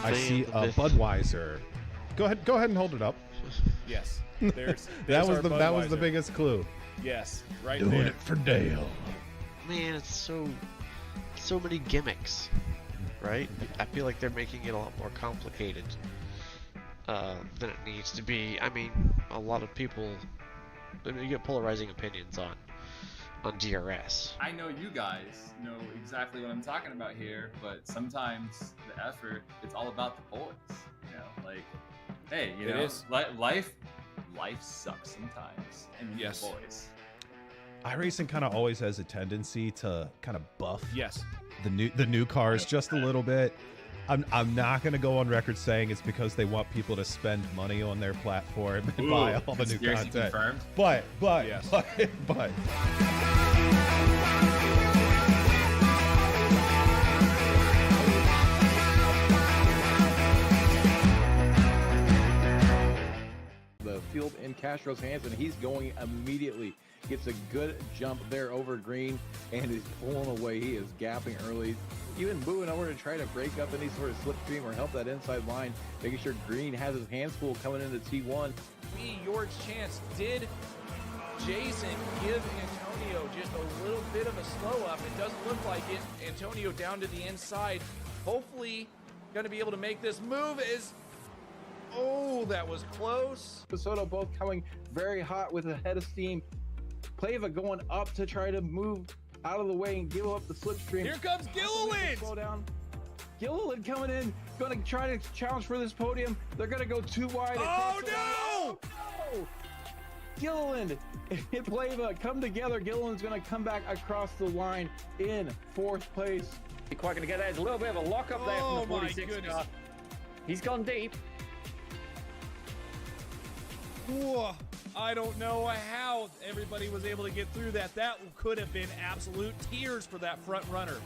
I see a Budweiser. Go ahead and hold it up. Yes. That was the biggest clue. Yes, right Doing there. it for Dale. Man, it's so many gimmicks, right? I feel like they're making it a lot more complicated than it needs to be. I mean, a lot of people, you get polarizing opinions on DRS. I know you guys know exactly what I'm talking about here, but sometimes the effort, it's all about the boys. You know, like, hey, you know, life sucks sometimes, and Yes. the boys. iRacing kind of always has a tendency to kind of buff Yes. the new cars just a little bit. I'm not going to go on record saying it's because they want people to spend money on their platform and buy all the new content. Confirmed. But Yes. but the field in Castro's hands, and he's going immediately. Gets a good jump there over green and is pulling away. He is gapping early, even moving over to try to break up any sort of slipstream or help that inside line, making sure Green has his hands full coming into T1. Be your chance. Did Jason give Antonio just a little bit of a slow up? It doesn't look like it. Antonio down to the inside. Hopefully going to be able to make this move. Oh, that was close. Soto both coming very hot with a head of steam. Plava going up to try to move out of the way and give up the slipstream. Here comes Gilliland. Slow down. Gilliland coming in, going to try to challenge for this podium. They're going to go too wide. Oh, no! Oh, no! Gilliland and Plava come together. Gilliland's going to come back across the line in fourth place. Quite going to get there. There's a little bit of a lock up there from the 46 goodness. car. He's gone deep. Whoa. I don't know how everybody was able to get through that. That could have been absolute tears for that front runner.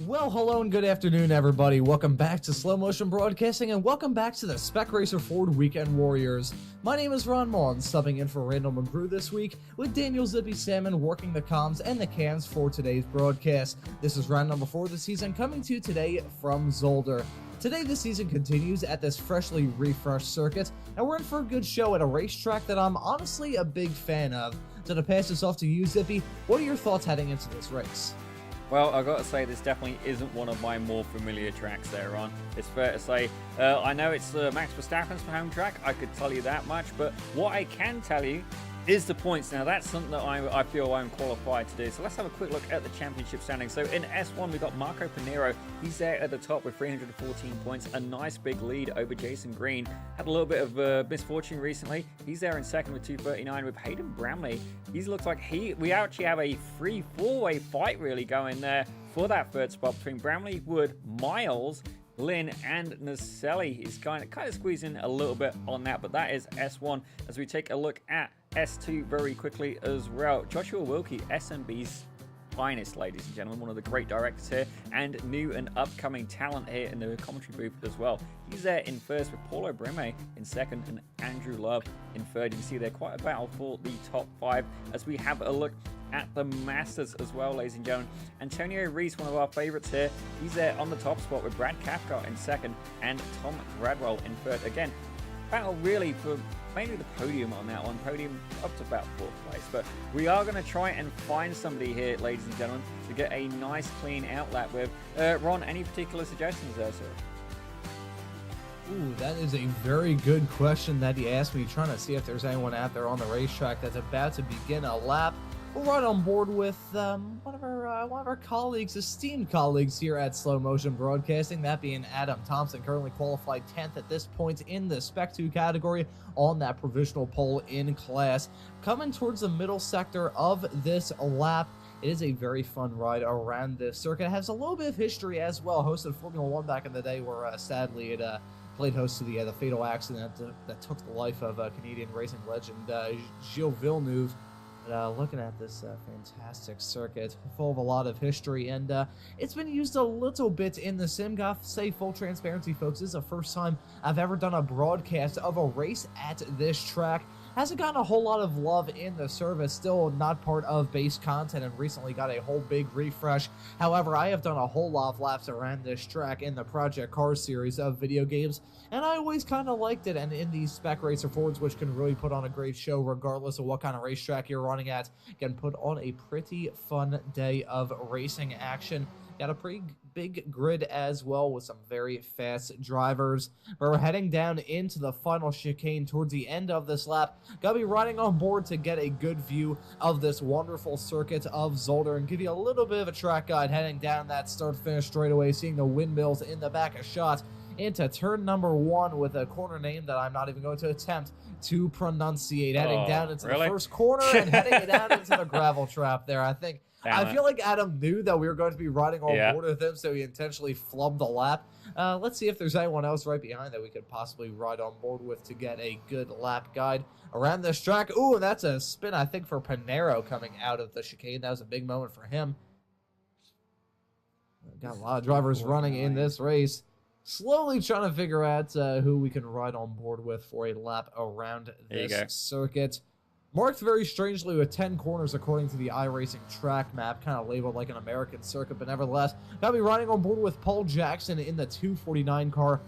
Well, hello and good afternoon, everybody. Welcome back to Slow Motion Broadcasting, and welcome back to the Spec Racer Ford Weekend Warriors. My name is Ron Maunz, subbing in for Randall McGrew this week, with Daniel Zippy Salmon working the comms and the cans for today's broadcast. This is round number 4 of the season, coming to you today from Zolder. Today, the season continues at this freshly refreshed circuit, and we're in for a good show at a racetrack that I'm honestly a big fan of. So to pass this off to you, Zippy, what are your thoughts heading into this race? Well, I've got to say, this definitely isn't one of my more familiar tracks there, Ron. It's fair to say. I know it's Max Verstappen's home track, I could tell you that much, but what I can tell you is the points. Now, that's something that I feel I'm qualified to do. So let's have a quick look at the championship standings. So in S1, we've got Marco Pinheiro. He's there at the top with 314 points. A nice big lead over Jason Green. Had a little bit of misfortune recently. He's there in second with 239 with Hayden Bramley. He looks like we actually have a free four-way fight really going there for that third spot between Bramley, Wood, Miles, Lynn, and Naselli. Is kind of squeezing a little bit on that, but that is S1. As we take a look at S2 very quickly as well. Joshua Wilkie, SMB's finest, ladies and gentlemen, one of the great directors here, and new and upcoming talent here in the commentary booth as well. He's there in first with Paulo Breme in second and Andrew Love in third. You can see they're quite a battle for the top 5 as we have a look at the Masters as well, ladies and gentlemen. Antonio Reese, one of our favorites here, he's there on the top spot with Brad Cathcart in second and Tom Gradwell in third. Again, battle really for mainly the podium on that one. Podium up to about 4th place. But we are going to try and find somebody here, ladies and gentlemen, to get a nice clean outlet with. Ron, any particular suggestions there, sir? Ooh, that is a very good question that you asked me, trying to see if there's anyone out there on the racetrack that's about to begin a lap. We're right on board with one of our colleagues, esteemed colleagues here at Slow Motion Broadcasting, that being Adam Thompson, currently qualified 10th at this point in the Spec 2 category on that provisional pole in class. Coming towards the middle sector of this lap, it is a very fun ride around this circuit. It has a little bit of history as well. Hosted Formula 1 back in the day, where sadly it played host to the fatal accident that took the life of Canadian racing legend Gilles Villeneuve. Looking at this fantastic circuit, full of a lot of history, and it's been used a little bit in the sim. Gotta say, full transparency, folks, this is the first time I've ever done a broadcast of a race at this track. Hasn't gotten a whole lot of love in the service, still not part of base content, and recently got a whole big refresh. However, I have done a whole lot of laps around this track in the Project Cars series of video games, and I always kind of liked it. And in these Spec Racer Fords, which can really put on a great show regardless of what kind of racetrack you're running at, can put on a pretty fun day of racing action. Got a pretty big grid as well with some very fast drivers. We're heading down into the final chicane towards the end of this lap. Gotta be riding on board to get a good view of this wonderful circuit of Zolder and give you a little bit of a track guide heading down that start-finish straightaway, seeing the windmills in the back of shot into turn number 1 with a corner name that I'm not even going to attempt to pronunciate. Heading down into the first corner and heading down into the gravel trap there. I feel like Adam knew that we were going to be riding on board with him, so he intentionally flubbed the lap. Let's see if there's anyone else right behind that we could possibly ride on board with to get a good lap guide around this track. Ooh, and that's a spin, I think, for Panero coming out of the chicane. That was a big moment for him. Got a lot of drivers running in this race. Slowly trying to figure out who we can ride on board with for a lap around this circuit. Marked very strangely with 10 corners according to the iRacing track map, kind of labeled like an American circuit, but nevertheless, gotta be riding on board with Paul Jackson in the 249 car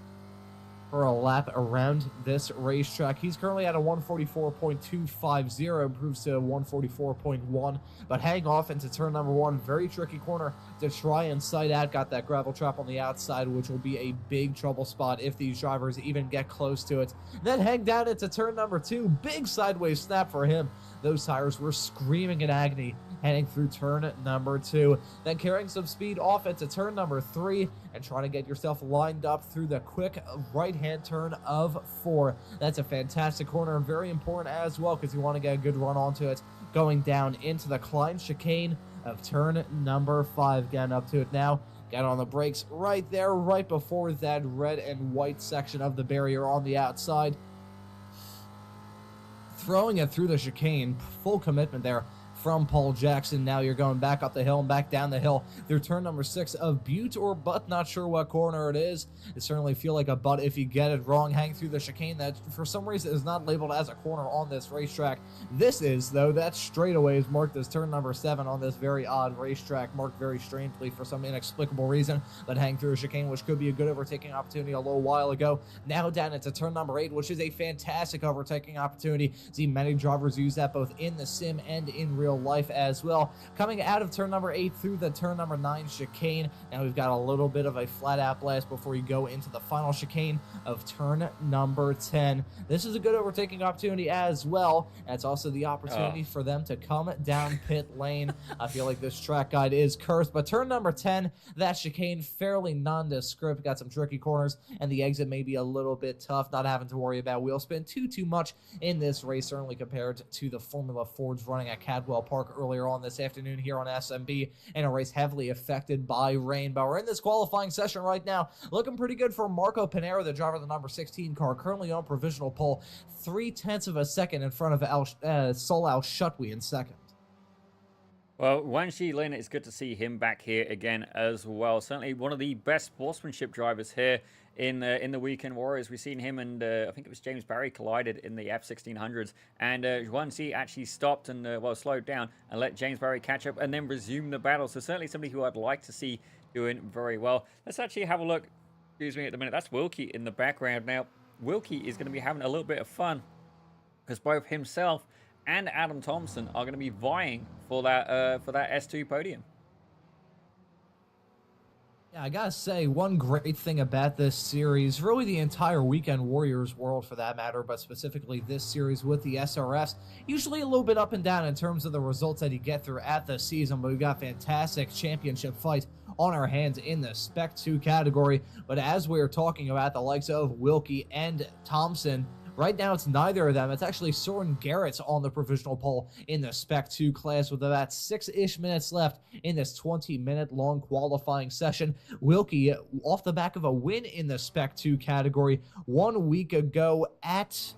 for a lap around this racetrack. He's currently at a 144.250, improves to 144.1, but heading off into turn number 1, very tricky corner to try and sight out. Got that gravel trap on the outside, which will be a big trouble spot if these drivers even get close to it. Then heading down into turn number 2, big sideways snap for him. Those tires were screaming in agony heading through turn number 2. Then carrying some speed off into turn number 3 and trying to get yourself lined up through the quick right-hand turn of 4. That's a fantastic corner and very important as well because you want to get a good run onto it going down into the Klein chicane of turn number 5. Getting up to it now. Got on the brakes right there, right before that red and white section of the barrier on the outside. Throwing it through the chicane, full commitment there from Paul Jackson. Now you're going back up the hill and back down the hill through turn number 6 of Butte or Butt. Not sure what corner it is. It certainly feel like a Butt if you get it wrong. Hang through the chicane that for some reason is not labeled as a corner on this racetrack. This is, though. That straightaway is marked as turn number 7 on this very odd racetrack, marked very strangely for some inexplicable reason. But hang through a chicane, which could be a good overtaking opportunity a little while ago. Now down into turn number 8, which is a fantastic overtaking opportunity. See many drivers use that both in the sim and in real life as well. Coming out of turn number 8 through the turn number 9 chicane. Now we've got a little bit of a flat out blast before you go into the final chicane of turn number 10. This is a good overtaking opportunity as well. That's also the opportunity for them to come down pit lane. I feel like this track guide is cursed, but turn number 10, that chicane fairly nondescript. Got some tricky corners and the exit may be a little bit tough. Not having to worry about wheel spin too much in this race, certainly compared to the Formula Fords running at Cadwell Park earlier on this afternoon here on SMB, in a race heavily affected by rain. But we're in this qualifying session right now. Looking pretty good for Marco Panero, the driver of the number 16 car, currently on provisional pole, 0.3 of a second in front of Solal Shutwi in second. Well, Wanshi Lin, it's good to see him back here again as well. Certainly one of the best sportsmanship drivers here in the Weekend Warriors. We've seen him and I think it was James Barry collided in the F1600s, and Wanshi actually stopped and slowed down and let James Barry catch up and then resume the battle. So certainly somebody who I'd like to see doing very well. Let's actually have a look. Excuse me at the minute. That's Wilkie in the background. Now Wilkie is going to be having a little bit of fun because both himself and Adam Thompson are going to be vying for that S2 podium. Yeah, I gotta say, one great thing about this series, really the entire Weekend Warriors world for that matter, but specifically this series with the SRFs, usually a little bit up and down in terms of the results that you get throughout the season, but we've got fantastic championship fights on our hands in the Spec 2 category. But as we are talking about the likes of Wilkie and Thompson, right now, it's neither of them. It's actually Soren Garrett's on the provisional pole in the Spec 2 class with about 6-ish minutes left in this 20-minute long qualifying session. Wilkie, off the back of a win in the Spec 2 category 1 week ago at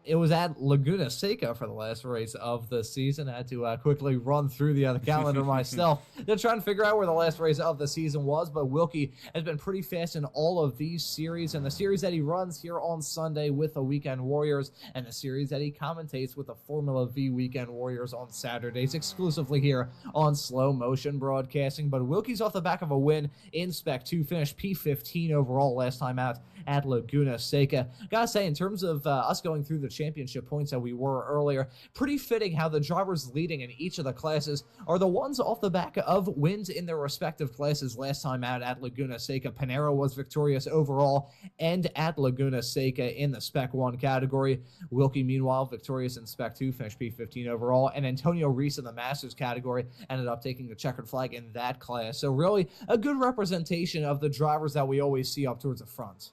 it was at Laguna Seca for the last race of the season. I had to quickly run through the other calendar myself to try and figure out where the last race of the season was. But Wilkie has been pretty fast in all of these series, and the series that he runs here on Sunday with the Weekend Warriors, and the series that he commentates with the Formula V Weekend Warriors on Saturdays, exclusively here on Slow Motion Broadcasting. But Wilkie's off the back of a win in Spec 2, finished P15 overall last time out at Laguna Seca. Gotta say, in terms of us going through the championship points that we were earlier, pretty fitting how the drivers leading in each of the classes are the ones off the back of wins in their respective classes last time out at Laguna Seca. Panero was victorious overall and at Laguna Seca in the Spec 1 category. Wilkie, meanwhile, victorious in Spec 2, finished P15 overall, and Antonio Reese in the Masters category ended up taking the checkered flag in that class. So really a good representation of the drivers that we always see up towards the front.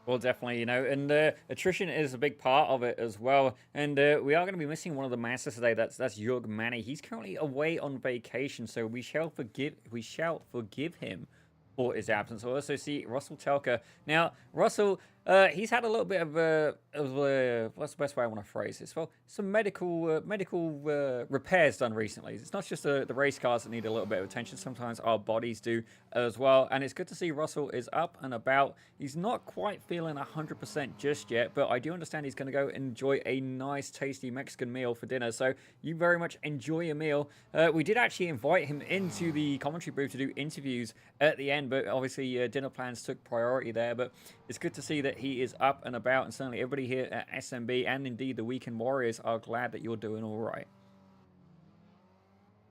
Well, definitely, you know, and attrition is a big part of it as well. And we are going to be missing one of the masters today. That's Jörg Manny. He's currently away on vacation, so we shall forgive him for his absence. We'll also see Russell Telka. Now, Russell, he's had a little bit of what's the best way I want to phrase this? Well, some medical repairs done recently. It's not just the race cars that need a little bit of attention. Sometimes our bodies do as well. And it's good to see Russell is up and about. He's not quite feeling 100% just yet, but I do understand he's going to go enjoy a nice, tasty Mexican meal for dinner. So you very much enjoy your meal. We did actually invite him into the commentary booth to do interviews at the end, but obviously dinner plans took priority there. But it's good to see that he is up and about, and certainly everybody here at SMB and indeed the Weekend Warriors are glad that you're doing all right.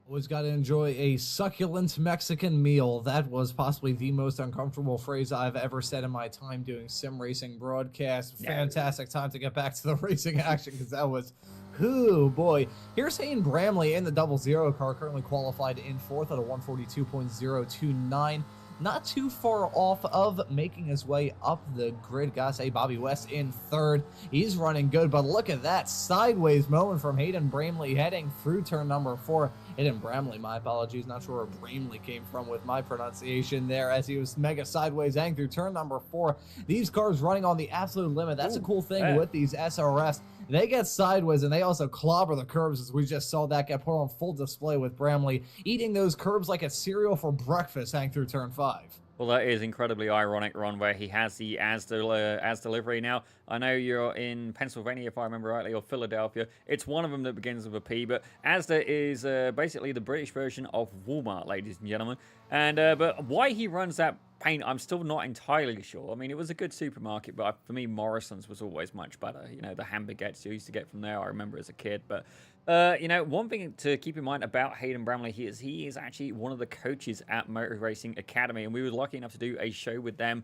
Always got to enjoy a succulent Mexican meal. That was possibly the most uncomfortable phrase I've ever said in my time doing sim racing broadcast. Fantastic time to get back to the racing action, because that was, oh boy. Here's Hayden Bramley in the 00 car, currently qualified in 4th at a 142.029. Not too far off of making his way up the grid. Gotta say, Bobby West in 3rd. He's running good, but look at that sideways moment from Hayden Bramley heading through turn number 4. Hayden Bramley, my apologies. Not sure where Bramley came from with my pronunciation there, as he was mega sideways heading through turn number 4. These cars running on the absolute limit. That's a cool thing with these SRFs. They get sideways, and they also clobber the curbs, as we just saw that get put on full display with Bramley eating those curbs like a cereal for breakfast hang through turn 5. Well, that is incredibly ironic, Ron, where he has the as delivery. Now, I know you're in Pennsylvania, if I remember rightly, or Philadelphia. It's one of them that begins with a P, but Asda is basically the British version of Walmart, ladies and gentlemen. And but why he runs that paint, I'm still not entirely sure. I mean, it was a good supermarket, but for me, Morrison's was always much better. You know, the hamburgers you used to get from there, I remember as a kid. But you know, one thing to keep in mind about Hayden Bramley, he is actually one of the coaches at Motor Racing Academy, and we were lucky enough to do a show with them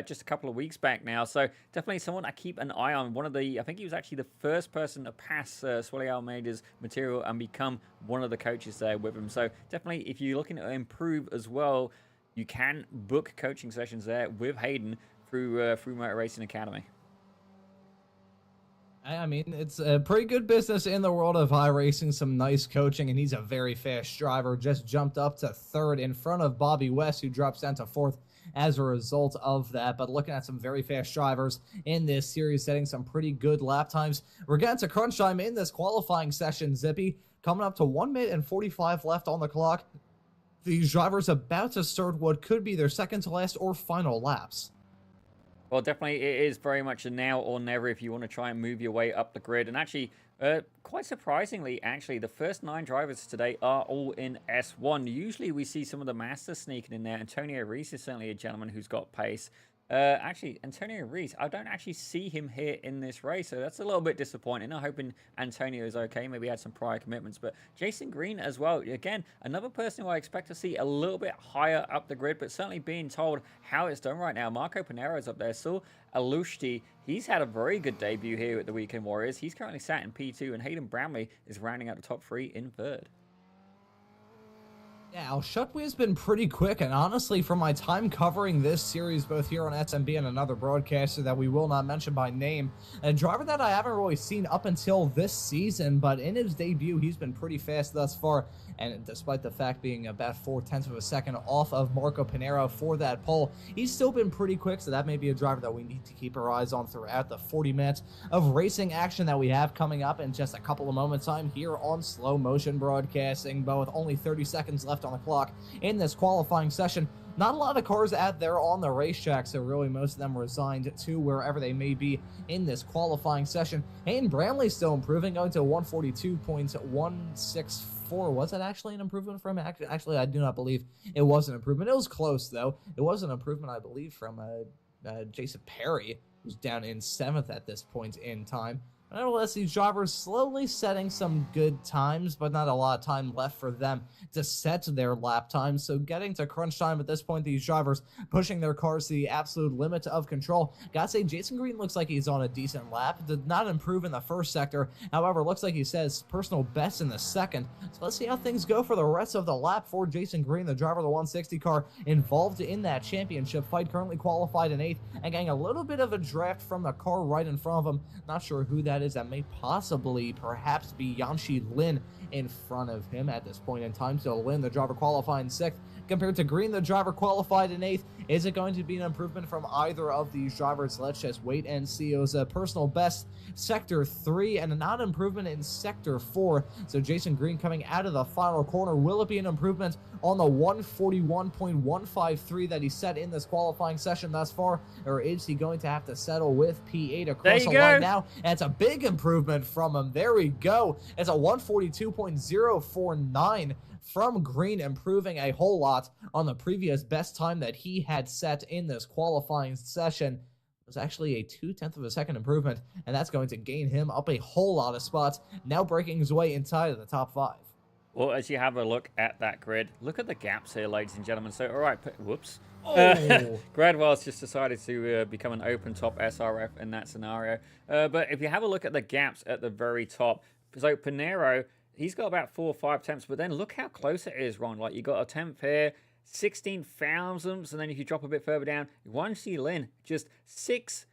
just a couple of weeks back now. So definitely someone I keep an eye on. I think he was actually the first person to pass Swelly Almeida's material and become one of the coaches there with him. So definitely, if you're looking to improve as well, you can book coaching sessions there with Hayden through Motor Racing Academy. I mean, it's a pretty good business in the world of iRacing, some nice coaching, and he's a very fast driver. Just jumped up to 3rd in front of Bobby West, who drops down to 4th as a result of that. But looking at some very fast drivers in this series, setting some pretty good lap times. We're getting to crunch time in this qualifying session, Zippy. Coming up to 1 minute and 45 left on the clock. These drivers about to start what could be their second to last or final laps. Well, definitely it is very much a now or never if you want to try and move your way up the grid. And actually, quite surprisingly, the first 9 drivers today are all in S1. Usually we see some of the masters sneaking in there. Antonio Reese is certainly a gentleman who's got pace. Actually, Antonio Reese, I don't actually see him here in this race, so that's a little bit disappointing. I'm hoping Antonio is okay. Maybe he had some prior commitments, but Jason Green as well. Again, another person who I expect to see a little bit higher up the grid, but certainly being told how it's done right now. Marco Panero's up there. Sul Alushti, he's had a very good debut here at the Weekend Warriors. He's currently sat in P2, and Hayden Bramley is rounding out the top 3 in 3rd. Yeah, Al-Shutwi has been pretty quick, and honestly, from my time covering this series, both here on SMB and another broadcaster that we will not mention by name, a driver that I haven't really seen up until this season, but in his debut, he's been pretty fast thus far. and despite the fact being about 0.4 of a second off of Marco Pinero for that pole, he's still been pretty quick, so that may be a driver that we need to keep our eyes on throughout the 40 minutes of racing action that we have coming up in just a couple of moments time here on Slow Motion Broadcasting. But with only 30 seconds left on the clock in this qualifying session, not a lot of cars out there on the racetrack, so really most of them resigned to wherever they may be in this qualifying session. Hayden Bramley still improving, going to 142.164. Was it actually an improvement from him? Actually, I do not believe it was an improvement. It was close, though. It was an improvement, I believe, from Jason Perry, who's down in 7th at this point in time. Nevertheless, these drivers slowly setting some good times, but not a lot of time left for them to set their lap times. So getting to crunch time at this point, these drivers pushing their cars to the absolute limit of control. Gotta say, Jason Green looks like he's on a decent lap. Did not improve in the first sector. However, looks like he says personal best in the second. So let's see how things go for the rest of the lap for Jason Green, the driver of the 160 car, involved in that championship fight, currently qualified in 8th, and getting a little bit of a draft from the car right in front of him. Not sure who that is. That may possibly perhaps be Yanshi Lin in front of him at this point in time. So Lin, the driver qualified in 6th, compared to Green, the driver qualified in 8th. Is it going to be an improvement from either of these drivers? Let's just wait and see. It was a personal best Sector 3 and a non-improvement in Sector 4. So Jason Green coming out of the final corner. Will it be an improvement on the 141.153 that he set in this qualifying session thus far? Or is he going to have to settle with P8 across the line now? And it's a big improvement from him. There we go. It's a 142.049 from Green, improving a whole lot on the previous best time that he had set in this qualifying session. It was actually a 0.2 of a second improvement, and that's going to gain him up a whole lot of spots, now breaking his way inside of the top 5. Well, as you have a look at that grid, look at the gaps here, ladies and gentlemen. So, all right, whoops. Gradwell's just decided to become an open top SRF in that scenario. But if you have a look at the gaps at the very top, so Pinero, he's got about 4 or 5 tenths, but then look how close it is, Ron. Like, you got a 10th here, 16 thousandths, and then if you drop a bit further down, Wanshi Lin, just 6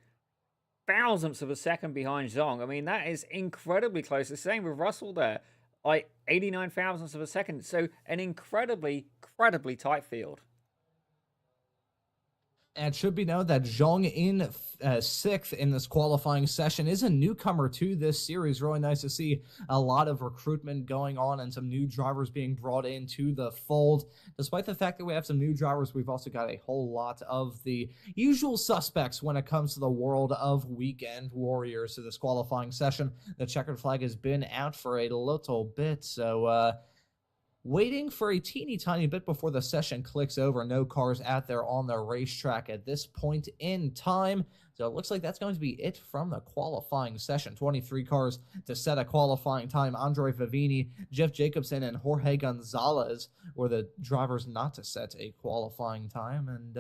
thousandths of a second behind Zhong. I mean, that is incredibly close. The same with Russell there, like 89 thousandths of a second. So an incredibly tight field. And it should be noted that Zhong in 6th in this qualifying session is a newcomer to this series. Really nice to see a lot of recruitment going on and some new drivers being brought into the fold. Despite the fact that we have some new drivers, we've also got a whole lot of the usual suspects when it comes to the world of Weekend Warriors. So this qualifying session, the checkered flag has been out for a little bit, so waiting for a teeny tiny bit before the session clicks over. No cars out there on the racetrack at this point in time. So it looks like that's going to be it from the qualifying session. 23 cars to set a qualifying time. Andre Vivini, Jeff Jacobson, and Jorge Gonzalez were the drivers not to set a qualifying time. And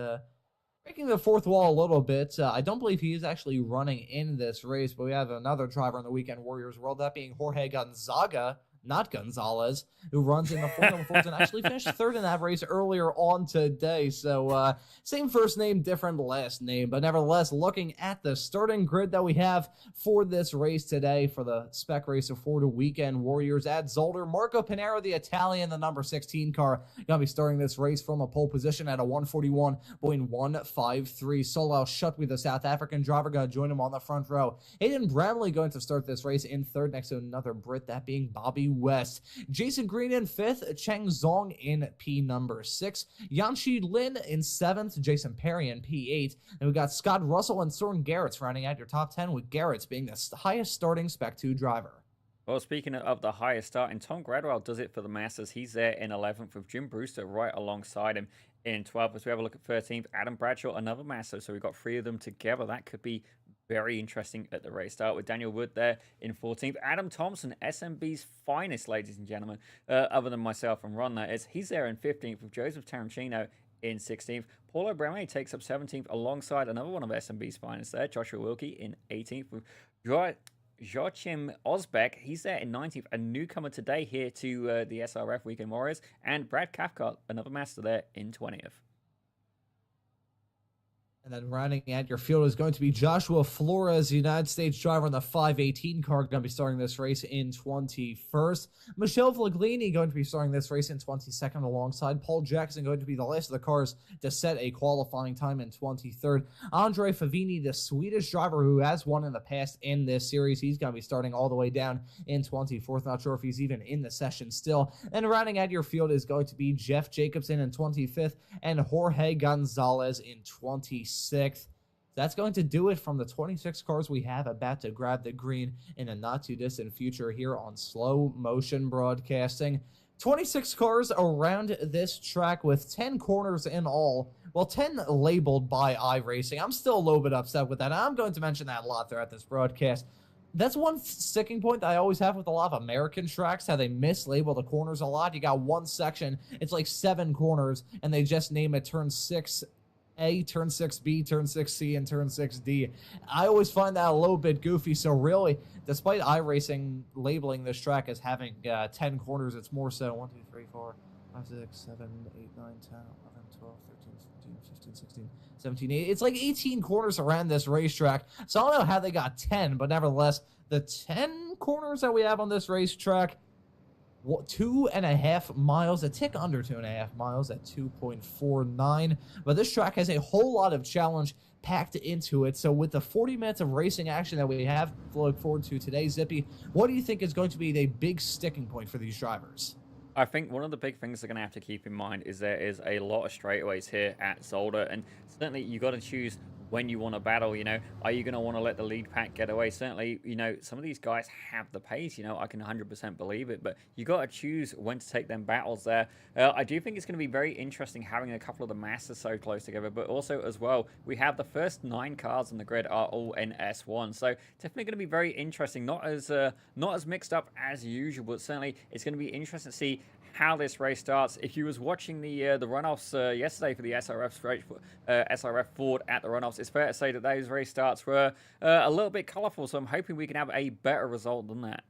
breaking the fourth wall a little bit, I don't believe he is actually running in this race, but we have another driver in the Weekend Warriors world, that being Jorge Gonzaga, not Gonzalez, who runs in the Formula Ford and actually finished 3rd in that race earlier on today. So same first name, different last name. But nevertheless, looking at the starting grid that we have for this race today for the Spec Racer Ford Weekend Warriors at Zolder, Marco Pinero, the Italian, the number 16 car, going to be starting this race from a pole position at a 141.153. Solal Shutwi, the South African driver, going to join him on the front row. Hayden Bramley going to start this race in 3rd next to another Brit, that being Bobby West. Jason Green in 5th, Cheng Zong in P number 6, Yanshi Lin in 7th, Jason Perry in P8, and we got Scott Russell and Soren Garretts rounding out your top 10, with Garretts being the highest starting Spec 2 driver. Well, speaking of the highest starting, Tom Gradwell does it for the Masters. He's there in 11th with Jim Brewster right alongside him in 12th. As we have a look at 13th, Adam Bradshaw, another Master. So we've got 3 of them together. That could be very interesting at the race start, with Daniel Wood there in 14th. Adam Thompson, SMB's finest, ladies and gentlemen, other than myself and Ron, that is. He's there in 15th with Joseph Tarantino in 16th. Paulo Brame takes up 17th alongside another one of SMB's finest there, Joshua Wilkie in 18th with Joachim Osbeck. He's there in 19th, a newcomer today here to the SRF Weekend Warriors, and Brad Cathcart, another Master there in 20th. And then rounding at your field is going to be Joshua Flores, the United States driver in the 518 car, going to be starting this race in 21st. Michelle Vlaglini going to be starting this race in 22nd alongside Paul Jackson, going to be the last of the cars to set a qualifying time in 23rd. Andre Favini, the Swedish driver who has won in the past in this series, he's going to be starting all the way down in 24th. Not sure if he's even in the session still. And rounding at your field is going to be Jeff Jacobson in 25th and Jorge Gonzalez in 26th. That's going to do it from the 26 cars we have about to grab the green in a not too distant future here on Slow Motion Broadcasting. 26 cars around this track with 10 corners in all. Well, 10 labeled by iRacing. I'm still a little bit upset with that. I'm going to mention that a lot throughout this broadcast. That's one sticking point that I always have with a lot of American tracks, how they mislabel the corners a lot. You got one section, it's like 7 corners, and they just name it turn 6A, turn 6B, turn 6C, and turn 6D. I always find that a little bit goofy, so really, despite iRacing labeling this track as having 10 corners, it's more so 1, 2, 3, 4, 5, 6, 7, 8, 9, 10, 11, 12, 13, 14, 15, 16, 17, 18. It's like 18 corners around this racetrack, so I don't know how they got 10, but nevertheless, the 10 corners that we have on this racetrack, 2.5 miles, a tick under 2.5 miles at 2.49. But this track has a whole lot of challenge packed into it. So with the 40 minutes of racing action that we have to look forward to today, Zippy, what do you think is going to be the big sticking point for these drivers? I think one of the big things they're going to have to keep in mind is there is a lot of straightaways here at Zolder, and certainly you got to choose when you want to battle. Are you going to want to let the lead pack get away? Certainly, some of these guys have the pace, I can 100% believe it, but you got to choose when to take them battles there. I do think it's going to be very interesting having a couple of the masters so close together, but also as well, we have the first 9 cars on the grid are all in S1, so definitely going to be very interesting. Not as mixed up as usual, but certainly it's going to be interesting to see how this race starts. If you was watching the runoffs yesterday for the SRF Ford at the runoffs, it's fair to say that those race starts were a little bit colourful, so I'm hoping we can have a better result than that.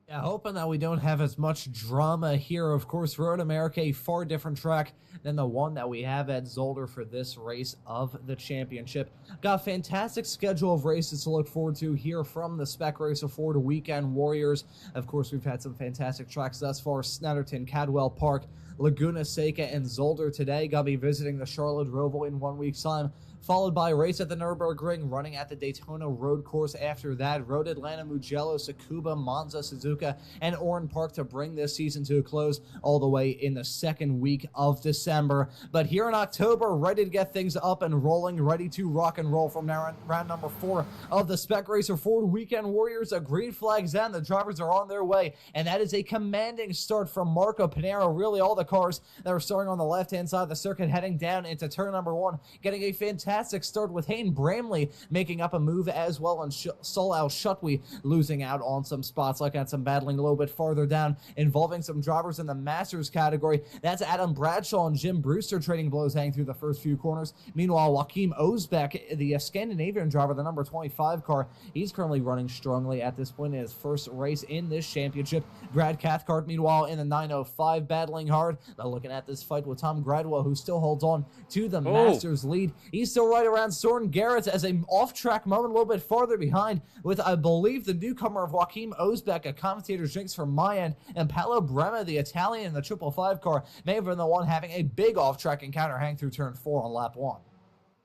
Yeah, hoping that we don't have as much drama here. Of course, Road America, a far different track than the one that we have at Zolder for this race of the championship. Got a fantastic schedule of races to look forward to here from the Spec Racer Ford Weekend Warriors. Of course, we've had some fantastic tracks thus far. Snetterton, Cadwell Park, Laguna Seca, and Zolder today. Gonna be visiting the Charlotte Roval in 1 week's time, followed by a race at the Nürburgring, running at the Daytona Road Course after that. Road Atlanta, Mugello, Tsukuba, Monza, Suzuka, and Oran Park to bring this season to a close all the way in the 2nd week of December. But here in October, ready to get things up and rolling, ready to rock and roll from now on, round number 4 of the Spec Racer Ford Weekend Warriors. A green flag's down, the drivers are on their way, and that is a commanding start from Marco Pinero. Really all the cars that are starting on the left-hand side of the circuit heading down into turn number 1, getting a fantastic start with Hayden Bramley making up a move as well, and Sol Al-Shutwi losing out on some spots, like at some battling a little bit farther down involving some drivers in the Masters category. That's Adam Bradshaw and Jim Brewster trading blows hanging through the first few corners. Meanwhile, Joachim Osbeck, the Scandinavian driver, the number 25 car, he's currently running strongly at this point in his first race in this championship. Brad Cathcart, meanwhile, in the 905 battling hard. Now looking at this fight with Tom Gradwell, who still holds on to the Masters lead. He's still right around Soren Garrett as an off-track moment a little bit farther behind with, I believe, the newcomer of Joachim Osbeck, a commentator's jinx from my end, and Paolo Brema, the Italian in the 555 car, may have been the one having a big off-track encounter hang through turn 4 on lap 1.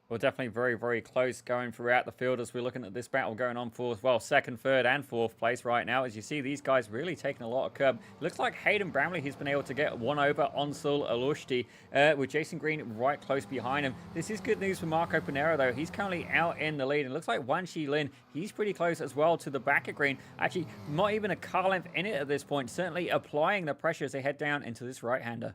Well, definitely very, very close going throughout the field as we're looking at this battle going on for, well, 2nd, 3rd, and 4th place right now. As you see, these guys really taking a lot of curb. It looks like Hayden Bramley, he's been able to get one over on Sol Alushti with Jason Green right close behind him. This is good news for Marco Pinero, though. He's currently out in the lead. It looks like Wan Shi Lin, he's pretty close as well to the back of Green. Actually, not even a car length in it at this point. Certainly applying the pressure as they head down into this right-hander.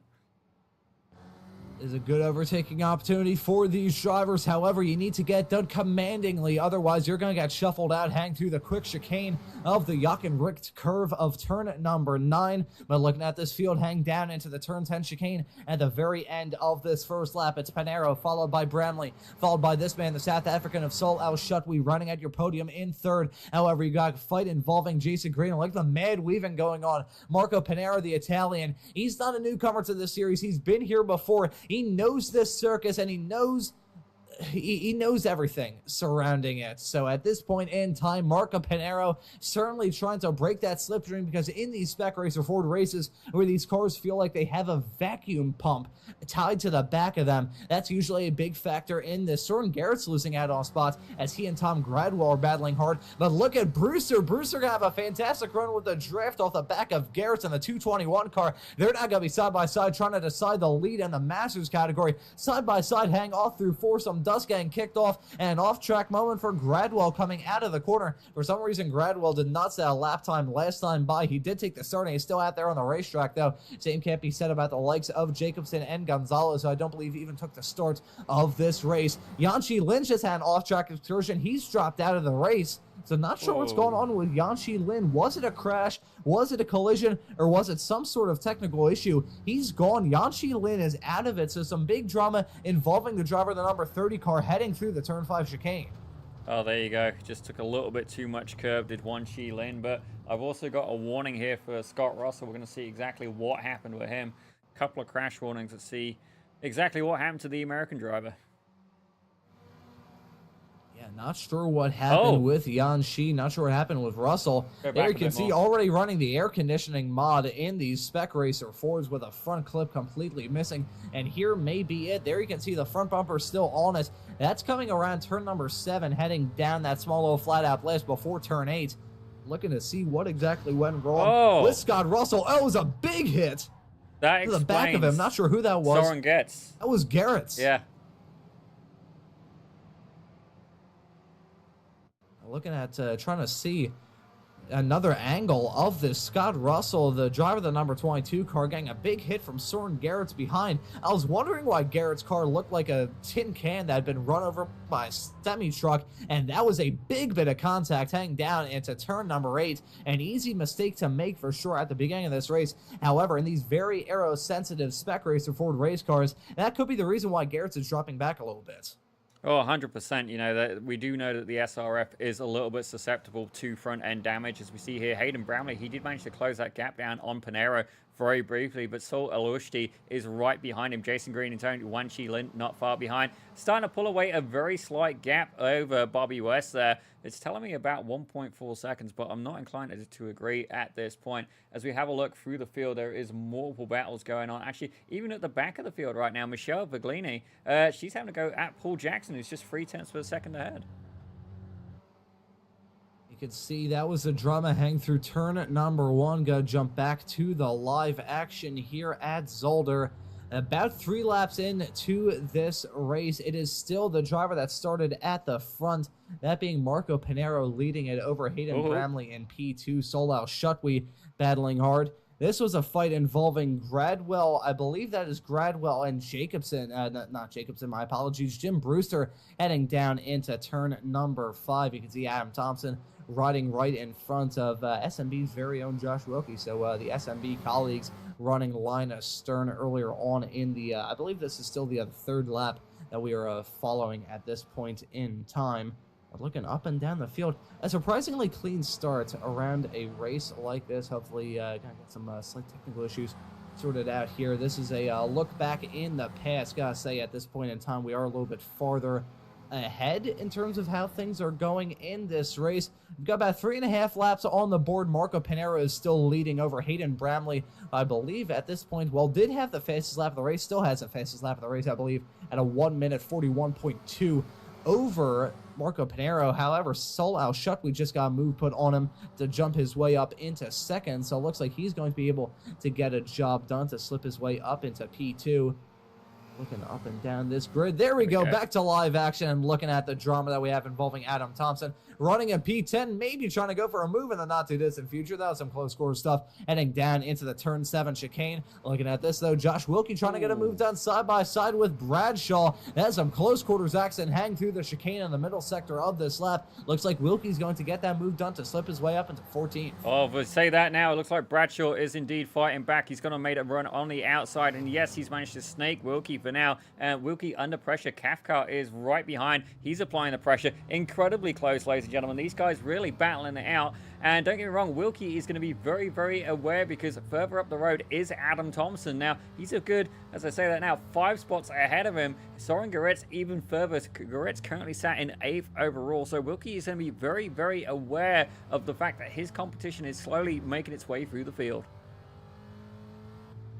Is a good overtaking opportunity for these drivers. However, you need to get done commandingly. Otherwise, you're going to get shuffled out, hang through the quick chicane of the Jochenricht curve of turn number 9. But looking at this field, hang down into the turn 10 chicane at the very end of this first lap. It's Pinero, followed by Bramley, followed by this man, the South African of Sol Al-Shutwi, running at your podium in 3rd. However, you got a fight involving Jason Green. Like the mad weaving going on. Marco Pinero, the Italian, he's not a newcomer to this series. He's been here before. He knows this circus, and he knows everything surrounding it. So at this point in time, Marco Pinheiro certainly trying to break that slipstream, because in these Spec Racer Ford races where these cars feel like they have a vacuum pump tied to the back of them, that's usually a big factor in this. Soren Garrett's losing out on spots as he and Tom Gradwell are battling hard. But look at Brewster. Brewster gonna have a fantastic run with the draft off the back of Garrett's in the 221 car. They're not gonna be side by side trying to decide the lead in the Masters category. Side by side hang off through foursome. Dust getting kicked off, and an off-track moment for Gradwell coming out of the corner. For some reason, Gradwell did not set a lap time last time by. He did take the start, and he's still out there on the racetrack, though. Same can't be said about the likes of Jacobson and Gonzalez, who I don't believe even took the start of this race. Yanchi Lin just had an off-track excursion. He's dropped out of the race. So not sure what's going on with Yanchi Lin. Was it a crash? Was it a collision? Or was it some sort of technical issue? He's gone. Yanchi Lin is out of it. So some big drama involving the driver of the number 30 car heading through the turn 5 chicane. Oh, there you go. Just took a little bit too much curb, did Yanchi Lin. But I've also got a warning here for Scott Russell. We're going to see exactly what happened with him. A couple of crash warnings to see exactly what happened to the American driver. Yeah, not sure what happened with Yanchi. Not sure what happened with Russell. There you can see already running the air conditioning mod in these Spec Racer Fords with a front clip completely missing. And here may be it. There you can see the front bumper still on it. That's coming around turn number 7, heading down that small little flat out blast before turn 8. Looking to see what exactly went wrong with Scott Russell. Oh, it was a big hit to the back of him. Not sure who that was. Soren Getz. That was Garrett's. Yeah. Looking at trying to see another angle of this. Scott Russell, the driver of the number 22 car, getting a big hit from Soren Garrett's behind. I was wondering why Garrett's car looked like a tin can that had been run over by a semi-truck, and that was a big bit of contact heading down into turn number 8. An easy mistake to make for sure at the beginning of this race. However, in these very aero-sensitive Spec Racer Ford race cars, that could be the reason why Garrett's is dropping back a little bit. Oh, 100%. You know, that we do know that the SRF is a little bit susceptible to front-end damage. As we see here, Hayden Bramley, he did manage to close that gap down on Pinheiro very briefly, but Saul Alushti is right behind him. Jason Green and Tony Yanchi Lin not far behind. Starting to pull away a very slight gap over Bobby West there. It's telling me about 1.4 seconds, but I'm not inclined to agree at this point. As we have a look through the field, there is multiple battles going on. Actually, even at the back of the field right now, Michelle Viglini, she's having to go at Paul Jackson, who's just 0.3 of a second ahead. You can see that was the drama hang through turn number 1. Gonna jump back to the live action here at Zolder. About 3 laps into this race, it is still the driver that started at the front, that being Marco Pinheiro, leading it over Hayden Bramley in P2. Solal Shutwe battling hard. This was a fight involving Gradwell. I believe that is Gradwell and Jacobson. Not Jacobson, my apologies. Jim Brewster heading down into turn number 5. You can see Adam Thompson riding right in front of SMB's very own Josh Wilkie. So the SMB colleagues running line astern earlier on in the, I believe this is still the 3rd lap that we are following at this point in time. Looking up and down the field, a surprisingly clean start around a race like this. Hopefully, gonna get some slight technical issues sorted out here. This is a look back in the past. Gotta say, at this point in time, we are a little bit farther ahead in terms of how things are going in this race. We've got about 3.5 laps on the board. Marco Pinheiro is still leading over Hayden Bramley, I believe, at this point. Well, did have the fastest lap of the race, still has the fastest lap of the race, I believe, at a 1:41.2 over Marco Pinheiro. However, Solal Shutwe just got a move put on him to jump his way up into 2nd, so it looks like he's going to be able to get a job done to slip his way up into P2. Looking up and down this grid. There we go. Back to live action and looking at the drama that we have involving Adam Thompson. Running in P10, maybe trying to go for a move in the not-too-distant future. That was some close-score stuff. Heading down into the turn 7 chicane. Looking at this, though, Josh Wilkie trying to get a move done side-by-side with Bradshaw. That's some close-quarters action. Hang through the chicane in the middle sector of this lap. Looks like Wilkie's going to get that move done to slip his way up into 14th. Oh, but say that now. It looks like Bradshaw is indeed fighting back. He's going to make a run on the outside. And yes, he's managed to snake Wilkie for now. And Wilkie under pressure. Cathcart is right behind. He's applying the pressure. Incredibly close, ladies and gentlemen. These guys really battling it out. And don't get me wrong, Wilkie is going to be very, very aware because further up the road is Adam Thompson. Now, he's a good, as I say that now, 5 spots ahead of him. Soren Goretz even further. Goretz currently sat in 8th overall. So Wilkie is going to be very, very aware of the fact that his competition is slowly making its way through the field.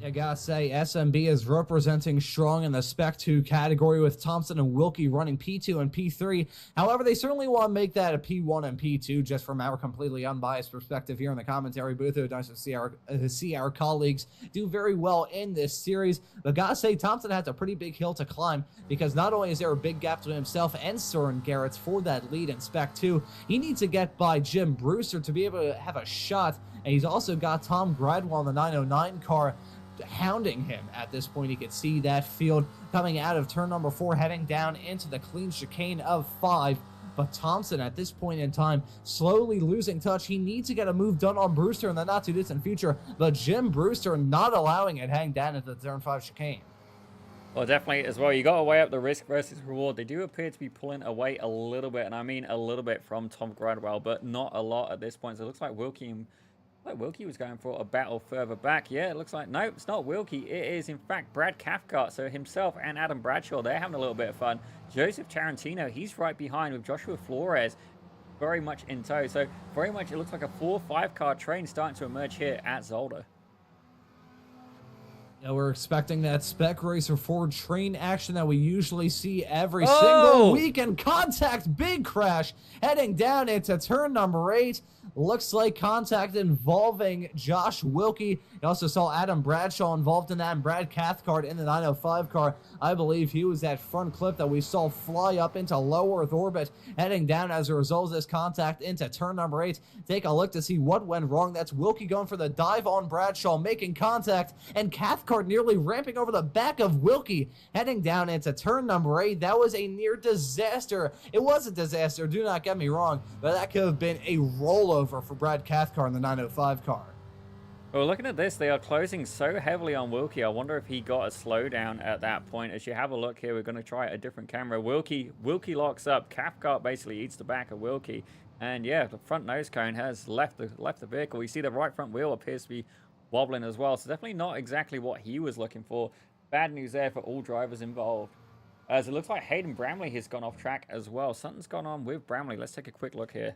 I gotta say, SMB is representing strong in the Spec 2 category with Thompson and Wilkie running P2 and P3. However, they certainly want to make that a P1 and P2 just from our completely unbiased perspective here in the commentary booth. It was nice to see our colleagues do very well in this series. But gotta say, Thompson has a pretty big hill to climb because not only is there a big gap to himself and Soren Garrett's for that lead in Spec 2, he needs to get by Jim Brewster to be able to have a shot. And he's also got Tom Gradwell in the 909 car hounding him at this point. You can see that field coming out of turn number 4, heading down into the clean chicane of 5. But Thompson at this point in time slowly losing touch. He needs to get a move done on Brewster in the not too distant future, but Jim Brewster not allowing it, hang down into the turn 5 chicane. Well, definitely as well. You got to weigh up the risk versus reward. They do appear to be pulling away a little bit, and I mean a little bit from Tom Gradwell, but not a lot at this point. So it looks like Wilkie was going for a battle further back. Yeah, it looks like, no, it's not Wilkie. It is, in fact, Brad Cathcart. So himself and Adam Bradshaw, they're having a little bit of fun. Joseph Tarantino, he's right behind with Joshua Flores very much in tow. So very much it looks like a 4-5 car train starting to emerge here at Zolder. Yeah, we're expecting that Spec Racer Ford train action that we usually see every single weekend. Contact, big crash, heading down into turn number 8. Looks like contact involving Josh Wilkie. You also saw Adam Bradshaw involved in that, and Brad Cathcart in the 905 car. I believe he was that front clip that we saw fly up into low Earth orbit, heading down as a result of this contact into turn number 8. Take a look to see what went wrong. That's Wilkie going for the dive on Bradshaw, making contact, and Cathcart nearly ramping over the back of Wilkie, heading down into turn number 8. That was a near disaster. It was a disaster, do not get me wrong, but that could have been a rollover for Brad Cathcart in the 905 car. Well, looking at this, they are closing so heavily on Wilkie. I wonder if he got a slowdown at that point. As you have a look here, we're going to try a different camera. Wilkie locks up. Cathcart basically eats the back of Wilkie. And yeah, the front nose cone has left the vehicle. You see the right front wheel appears to be wobbling as well. So definitely not exactly what he was looking for. Bad news there for all drivers involved. As it looks like Hayden Bramley has gone off track as well. Something's gone on with Bramley. Let's take a quick look here.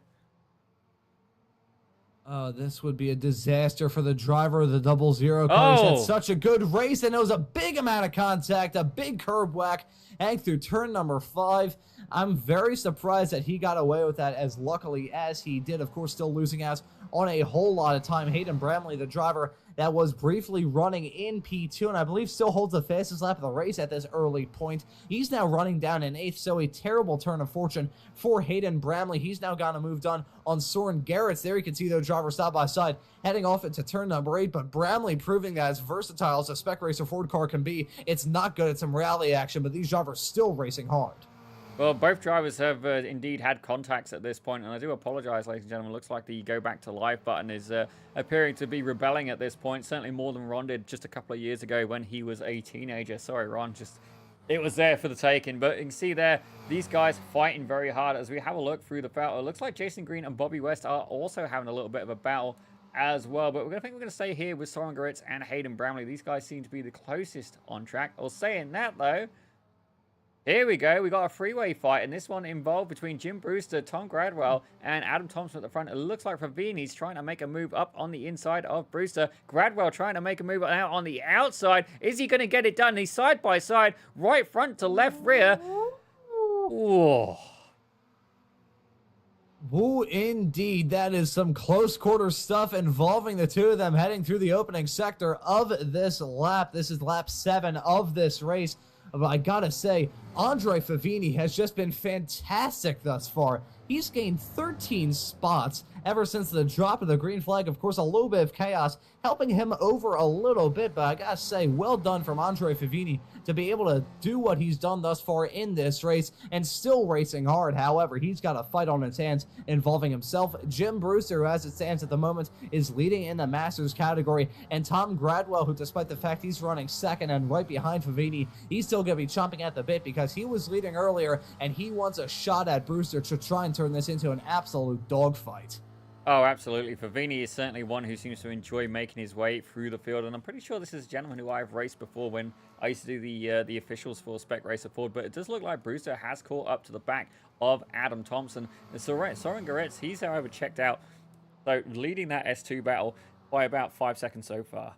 This would be a disaster for the driver of the 00 car. He's had such a good race, and it was a big amount of contact, a big curb whack, heading through turn number 5. I'm very surprised that he got away with that as luckily as he did. Of course, still losing out on a whole lot of time. Hayden Bramley, the driver that was briefly running in P2, and I believe still holds the fastest lap of the race at this early point. He's now running down in 8th, so a terrible turn of fortune for Hayden Bramley. He's now got a move done on Soren Garrett's. There you can see those drivers side by side heading off into turn number 8, but Bramley proving that as versatile as a Spec Racer Ford car can be. It's not good at some rally action, but these drivers still racing hard. Well, both drivers have indeed had contacts at this point, and I do apologize, ladies and gentlemen. Looks like the go back to live button is appearing to be rebelling at this point, certainly more than Ron did just a couple of years ago when he was a teenager. Sorry, Ron, it was there for the taking. But you can see there, these guys fighting very hard as we have a look through the battle. It looks like Jason Green and Bobby West are also having a little bit of a battle as well. But I think we're going to stay here with Soren Goretz and Hayden Bramley. These guys seem to be the closest on track. Well, saying that, though, here we go. We got a freeway fight, and this one involved between Jim Brewster, Tom Gradwell, and Adam Thompson at the front. It looks like Favini's trying to make a move up on the inside of Brewster. Gradwell trying to make a move out on the outside. Is he going to get it done? He's side by side, right front to left rear. Whoa. Ooh, indeed. That is some close quarter stuff involving the two of them heading through the opening sector of this lap. This is lap 7 of this race. But I gotta say, Andre Favini has just been fantastic thus far. He's gained 13 spots ever since the drop of the green flag. Of course, a little bit of chaos helping him over a little bit, but I gotta say, well done from Andre Favini to be able to do what he's done thus far in this race and still racing hard. However, he's got a fight on his hands involving himself, Jim Brewster, who as it stands at the moment is leading in the Masters category, and Tom Gradwell, who despite the fact he's running second and right behind Favini, he's still going to be chomping at the bit because he was leading earlier and he wants a shot at Brewster to try and turn this into an absolute dogfight. Oh, absolutely. Favini is certainly one who seems to enjoy making his way through the field, and I'm pretty sure this is a gentleman who I've raced before when I used to do the officials for Spec Racer Ford, but it does look like Brewster has caught up to the back of Adam Thompson. And Soren Goretz, he's however checked out, so leading that S2 battle by about 5 seconds so far.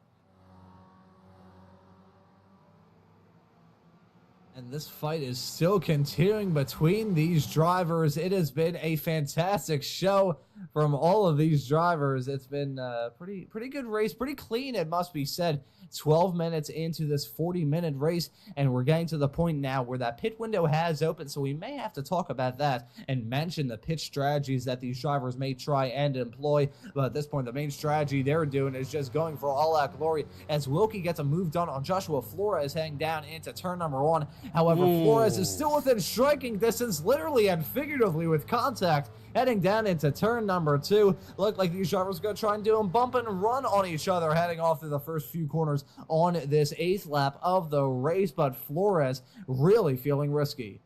And this fight is still continuing between these drivers. It has been a fantastic show from all of these drivers. It's been a pretty good race, pretty clean, it must be said. 12 minutes into this 40-minute race, and we're getting to the point now where that pit window has opened, so we may have to talk about that and mention the pit strategies that these drivers may try and employ. But at this point, the main strategy they're doing is just going for all-out glory as Wilkie gets a move done on Joshua Flores heading down into turn number 1. However, Flores is still within striking distance, literally and figuratively, with contact. Heading down into turn number 2. Look like these drivers are going to try and do a bump and run on each other, heading off through the first few corners on this 8th lap of the race, but Flores really feeling risky.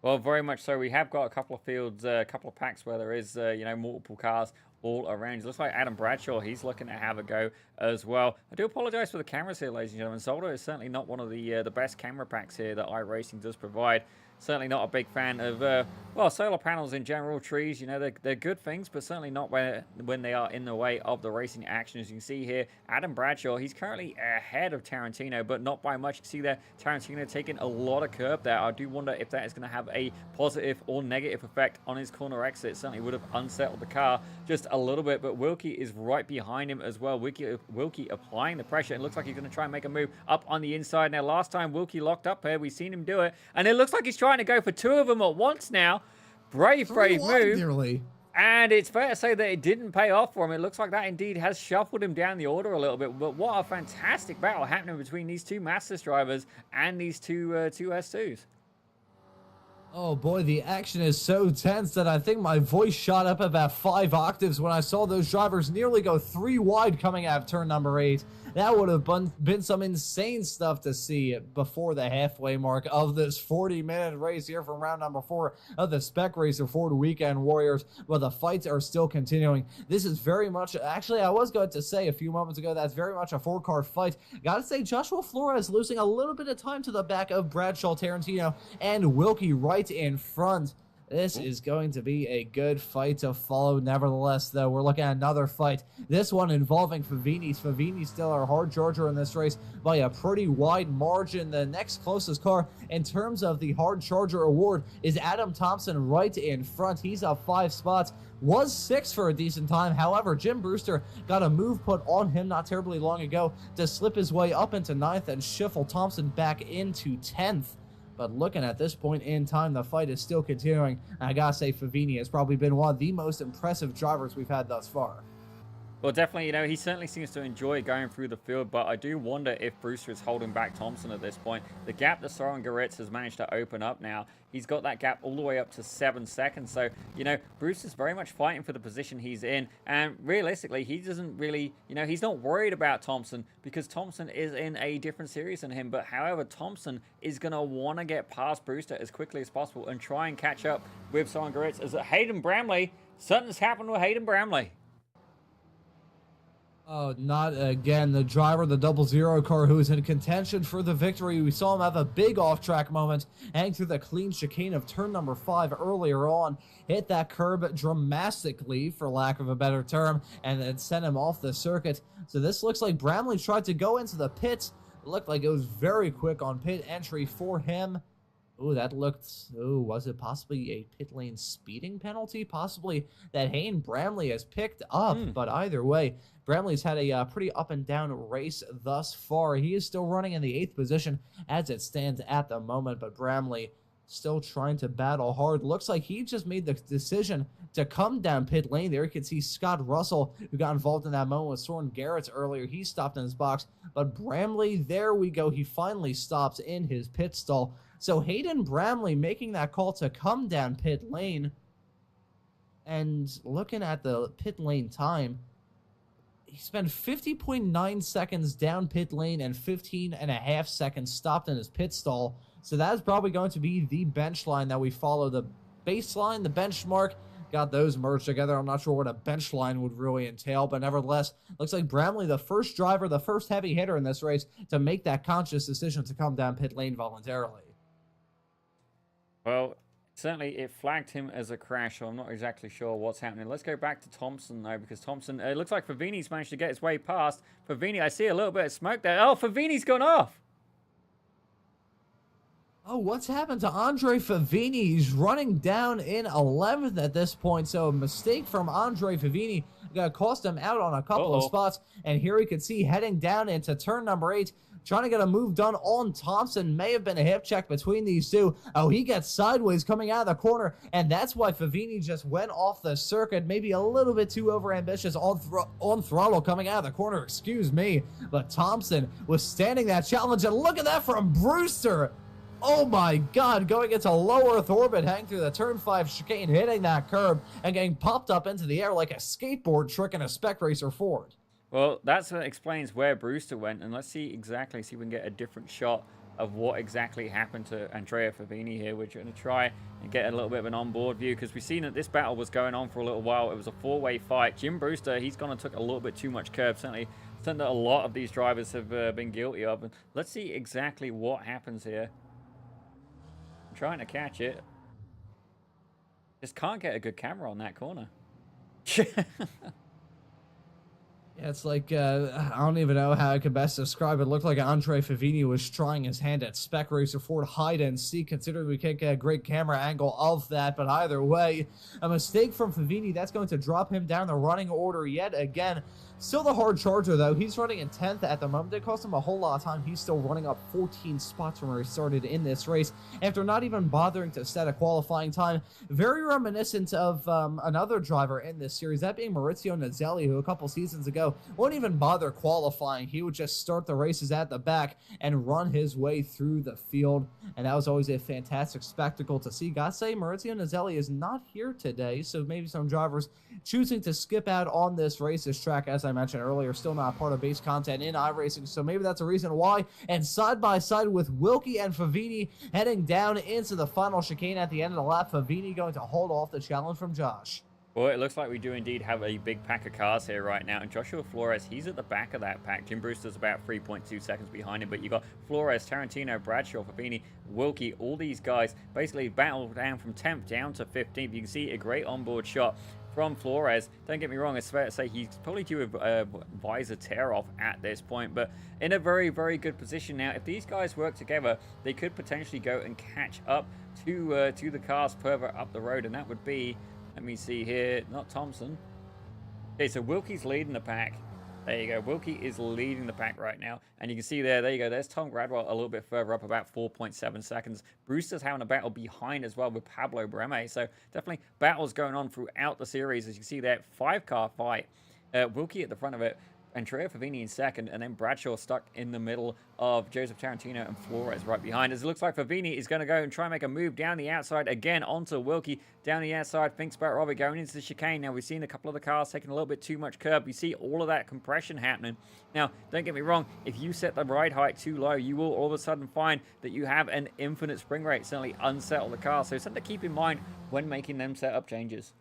Well, very much so. We have got a couple of fields, a couple of packs where there is, multiple cars all around. It looks like Adam Bradshaw, he's looking to have a go as well. I do apologize for the cameras here, ladies and gentlemen. Zolder is certainly not one of the best camera packs here that iRacing does provide. Certainly not a big fan of, solar panels in general, trees, they're good things, but certainly not when they are in the way of the racing action. As you can see here, Adam Bradshaw, he's currently ahead of Tarantino, but not by much. You can see there, Tarantino taking a lot of curb there. I do wonder if that is going to have a positive or negative effect on his corner exit. It certainly would have unsettled the car just a little bit, but Wilkie is right behind him as well. Wilkie applying the pressure. It looks like he's going to try and make a move up on the inside. Now, last time Wilkie locked up here, we've seen him do it, and it looks like he's trying to go for 2 of them at once now. Brave move. Nearly. And it's fair to say that it didn't pay off for him. It looks like that indeed has shuffled him down the order a little bit. But what a fantastic battle happening between these 2 Masters drivers and these two S2s. Oh boy, the action is so tense that I think my voice shot up about 5 octaves when I saw those drivers nearly go 3 wide coming out of turn number 8. That would have been some insane stuff to see before the halfway mark of this 40-minute race here from round number 4 of the Spec Racer Ford Weekend Warriors. But the fights are still continuing. This is very much, actually, I was going to say a few moments ago, that's very much a 4-car fight. Gotta say, Joshua Flores losing a little bit of time to the back of Bradshaw, Tarantino, and Wilkie right in front. This is going to be a good fight to follow. Nevertheless, though, we're looking at another fight. This one involving Favini. Favini's still our hard charger in this race by a pretty wide margin. The next closest car in terms of the hard charger award is Adam Thompson right in front. He's up 5 spots. Was 6 for a decent time. However, Jim Brewster got a move put on him not terribly long ago to slip his way up into 9th and shuffle Thompson back into 10th. But looking at this point in time, the fight is still continuing. And I gotta say, Favini has probably been one of the most impressive drivers we've had thus far. Well, definitely, he certainly seems to enjoy going through the field, but I do wonder if Brewster is holding back Thompson at this point. The gap that Soren Goretz has managed to open up now, he's got that gap all the way up to 7 seconds. So, Brewster's very much fighting for the position he's in, and realistically, he doesn't really, he's not worried about Thompson because Thompson is in a different series than him. But however, Thompson is going to want to get past Brewster as quickly as possible and try and catch up with Soren Goretz. As Hayden Bramley, something's happened with Hayden Bramley. Oh, not again. The driver, the 00 car, who is in contention for the victory. We saw him have a big off-track moment, hang through the clean chicane of turn number 5 earlier on, hit that curb dramatically, for lack of a better term, and then sent him off the circuit. So this looks like Bramley tried to go into the pits. It looked like it was very quick on pit entry for him. Ooh, that looked. Ooh, was it possibly a pit lane speeding penalty? Possibly that Hayden Bramley has picked up. But either way, Bramley's had a pretty up and down race thus far. He is still running in the 8th position as it stands at the moment. But Bramley still trying to battle hard. Looks like he just made the decision to come down pit lane. There you can see Scott Russell, who got involved in that moment with Soren Garrett earlier. He stopped in his box. But Bramley, there we go. He finally stops in his pit stall. So Hayden Bramley making that call to come down pit lane. And looking at the pit lane time, he spent 50.9 seconds down pit lane and 15.5 seconds stopped in his pit stall. So that's probably going to be the bench line that we follow. The baseline, the benchmark, got those merged together. I'm not sure what a bench line would really entail, but nevertheless, looks like Bramley, the first driver, the first heavy hitter in this race to make that conscious decision to come down pit lane voluntarily. Well, certainly it flagged him as a crash, so I'm not exactly sure what's happening. Let's go back to Thompson, though, because Thompson, it looks like Favini's managed to get his way past. Favini, I see a little bit of smoke there. Oh, Favini's gone off. Oh, what's happened to Andre Favini? He's running down in 11th at this point, so a mistake from Andre Favini got cost him out on a couple of spots, and here we can see heading down into turn number 8, trying to get a move done on Thompson. May have been a hip check between these two. Oh, he gets sideways coming out of the corner, and that's why Favini just went off the circuit. Maybe a little bit too overambitious on throttle coming out of the corner, excuse me. But Thompson was standing that challenge, and look at that from Brewster. Oh my God, going into low Earth orbit, heading through the turn 5 chicane, hitting that curb, and getting popped up into the air like a skateboard trick in a Spec Racer Ford. Well, that's what explains where Brewster went, and let's see if we can get a different shot of what exactly happened to Andrea Favini here. We're going to try and get a little bit of an onboard view, because we've seen that this battle was going on for a little while. It was a 4-way fight. Jim Brewster, he's gone and took a little bit too much curb, certainly something that a lot of these drivers have been guilty of. And let's see exactly what happens here. I'm trying to catch it. Just can't get a good camera on that corner. Yeah, it's like, I don't even know how I could best describe it. It looked like Andre Favini was trying his hand at Spec Racer Ford hide and seek, considering we can't get a great camera angle of that. But either way, a mistake from Favini, that's going to drop him down the running order yet again. Still the hard charger, though. He's running in 10th at the moment. It cost him a whole lot of time. He's still running up 14 spots from where he started in this race after not even bothering to set a qualifying time. Very reminiscent of another driver in this series, that being Maurizio Nazelli, who a couple seasons ago wouldn't even bother qualifying. He would just start the races at the back and run his way through the field, and that was always a fantastic spectacle to see. Gotta say, Maurizio Nazelli is not here today, so maybe some drivers choosing to skip out on this track, as I mentioned earlier, still not part of base content in iRacing, so maybe that's a reason why. And side by side with Wilkie and Favini heading down into the final chicane at the end of the lap, Favini going to hold off the challenge from Josh. Well, it looks like we do indeed have a big pack of cars here right now. And Joshua Flores, he's at the back of that pack. Jim Brewster's about 3.2 seconds behind him. But you got Flores, Tarantino, Bradshaw, Favini, Wilkie, all these guys basically battle down from 10th down to 15th. You can see a great onboard shot from Flores. Don't get me wrong, it's fair to say he's probably due a visor tear-off at this point, but in a very, very good position now. If these guys work together, they could potentially go and catch up to the cars further up the road, and that would be, let me see here, not Thompson. Okay, so Wilkie's leading the pack. There you go. Wilkie is leading the pack right now. And you can see there you go. There's Tom Gradwell a little bit further up, about 4.7 seconds. Brewster's having a battle behind as well with Pablo Breme. So definitely battles going on throughout the series. As you can see there, 5-car fight. Wilkie at the front of it. Andrea Favini in second, and then Bradshaw stuck in the middle of Joseph Tarantino and Flores right behind. As it looks like Favini is going to go and try and make a move down the outside again onto Wilkie. Down the outside, thinks about Robert going into the chicane. Now, we've seen a couple of the cars taking a little bit too much curb. You see all of that compression happening. Now, don't get me wrong, if you set the ride height too low, you will all of a sudden find that you have an infinite spring rate, certainly unsettle the car. So something to keep in mind when making them setup changes.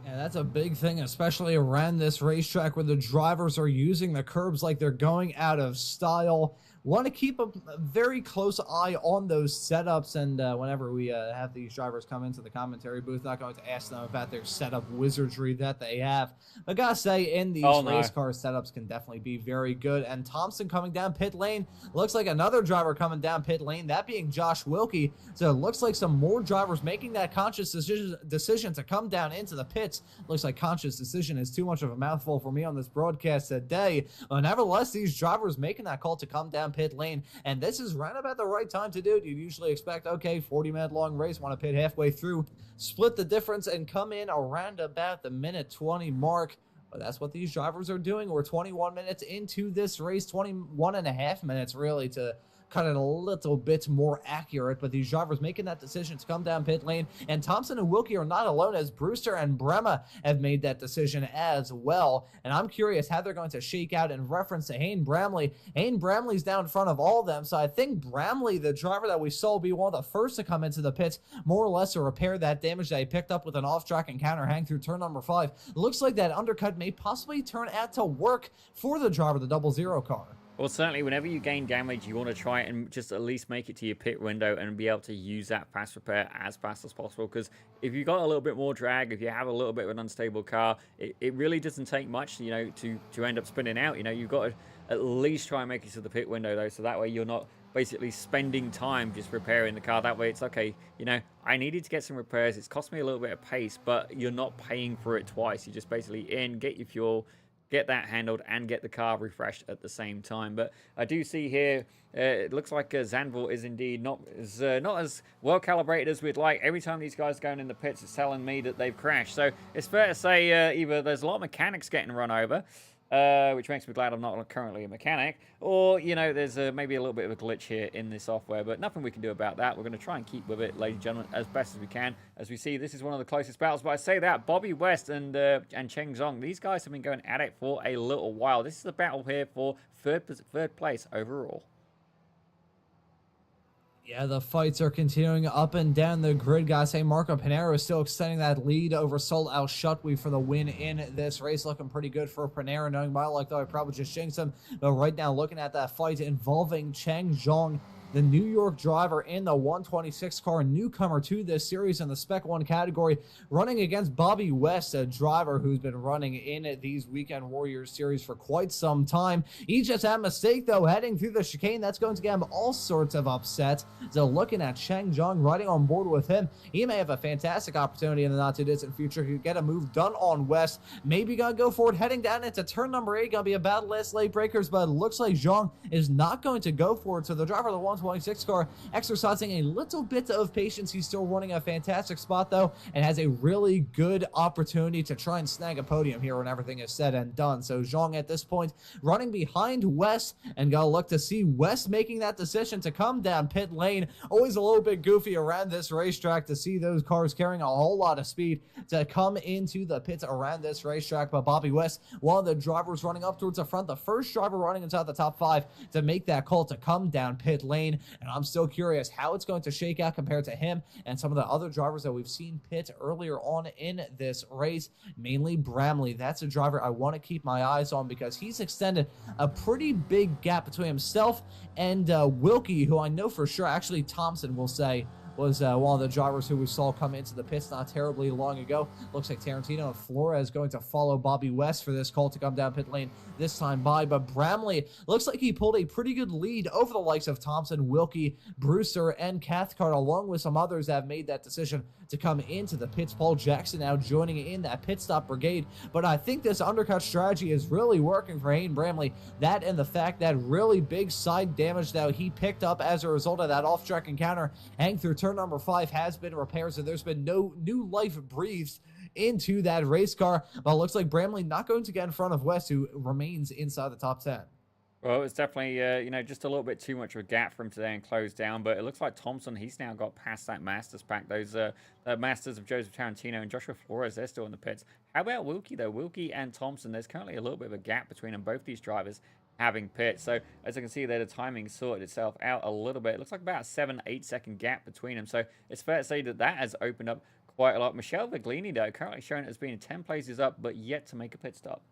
Yeah, that's a big thing, especially around this racetrack where the drivers are using the curbs like they're going out of style. Want to keep a very close eye on those setups, and whenever we have these drivers come into the commentary booth, not going to ask them about their setup wizardry that they have. I gotta say, in these race car setups can definitely be very good. And Thompson coming down pit lane, looks like another driver coming down pit lane, that being Josh Wilkie. So it looks like some more drivers making that conscious decision to come down into the pits. Looks like conscious decision is too much of a mouthful for me on this broadcast today. But nevertheless, these drivers making that call to come down pit lane, and this is right about the right time to do it. You'd usually expect, okay, 40-minute long race, want to pit halfway through, split the difference, and come in around about the minute 20 mark. But that's what these drivers are doing. We're 21 minutes into this race, 21 and a half minutes really to cut it a little bit more accurate, but these drivers making that decision to come down pit lane, and Thompson and Wilkie are not alone, as Brewster and Brema have made that decision as well. And I'm curious how they're going to shake out in reference to Hayne Bramley. Hayne Bramley's down in front of all of them, so I think Bramley, the driver that we saw, will be one of the first to come into the pits, more or less to repair that damage that he picked up with an off-track encounter hang through turn number 5. Looks like that undercut may possibly turn out to work for the driver, the 00 car. Well, certainly, whenever you gain damage, you want to try and just at least make it to your pit window and be able to use that fast repair as fast as possible. Because if you've got a little bit more drag, if you have a little bit of an unstable car, it really doesn't take much, to end up spinning out. You've got to at least try and make it to the pit window, though, so that way you're not basically spending time just repairing the car. That way it's okay, I needed to get some repairs. It's cost me a little bit of pace, but you're not paying for it twice. You just basically get your fuel, get that handled, and get the car refreshed at the same time. But I do see here, it looks like Zandvoort is indeed not as well calibrated as we'd like. Every time these guys going in the pits, it's telling me that they've crashed. So it's fair to say either there's a lot of mechanics getting run over, which makes me glad I'm not currently a mechanic, or, there's maybe a little bit of a glitch here in the software, but nothing we can do about that. We're going to try and keep with it, ladies and gentlemen, as best as we can. As we see, this is one of the closest battles, but I say that, Bobby West and Cheng Zhong, these guys have been going at it for a little while. This is a battle here for third place overall. Yeah, the fights are continuing up and down the grid, guys. Hey, Marco Panero is still extending that lead over Sol Al-Shutwi for the win in this race. Looking pretty good for Panero, knowing my luck, though I probably just jinxed him. But right now, looking at that fight involving Cheng Zhong, the New York driver in the 126 car, newcomer to this series in the Spec 1 category, running against Bobby West, a driver who's been running in these Weekend Warriors series for quite some time. He just had a mistake, though, heading through the chicane. That's going to get him all sorts of upset. So looking at Cheng Zhong, riding on board with him, he may have a fantastic opportunity in the not-too-distant future to get a move done on West. Maybe gonna go for it, heading down into turn number 8. Gonna be a battle last late breakers, but it looks like Zhong is not going to go for it. So the driver of the 126 car exercising a little bit of patience. He's still running a fantastic spot, though, and has a really good opportunity to try and snag a podium here when everything is said and done. So Zhong at this point running behind West, and gotta look to see West making that decision to come down pit lane. Always a little bit goofy around this racetrack to see those cars carrying a whole lot of speed to come into the pits around this racetrack. But Bobby West, one of the drivers running up towards the front, the first driver running inside the top 5 to make that call to come down pit lane. And I'm still curious how it's going to shake out compared to him and some of the other drivers that we've seen pit earlier on in this race, mainly Bramley. That's a driver I want to keep my eyes on because he's extended a pretty big gap between himself and Wilkie, who I know for sure, actually Thompson will say, was one of the drivers who we saw come into the pits not terribly long ago. Looks like Tarantino and Flores going to follow Bobby West for this call to come down pit lane this time by. But Bramley looks like he pulled a pretty good lead over the likes of Thompson, Wilkie, Brewster, and Cathcart, along with some others that have made that decision to come into the pits. Paul Jackson now joining in that pit stop brigade. But I think this undercut strategy is really working for Hayden Bramley. That and the fact that really big side damage that he picked up as a result of that off-track encounter hang through turn number 5 has been repaired, so there's been no new life breathed into that race car. But it looks like Bramley not going to get in front of West, who remains inside the top 10. Well, it's definitely, just a little bit too much of a gap for him today and close down. But it looks like Thompson, he's now got past that Masters pack. Those Masters of Joseph Tarantino and Joshua Flores, they're still in the pits. How about Wilkie, though? Wilkie and Thompson, there's currently a little bit of a gap between them, both these drivers having pits. So as you can see there, the timing sorted itself out a little bit. It looks like about a 7-8 second gap between them. So it's fair to say that that has opened up quite a lot. Michelle Viglini, though, currently showing as being 10 places up, but yet to make a pit stop.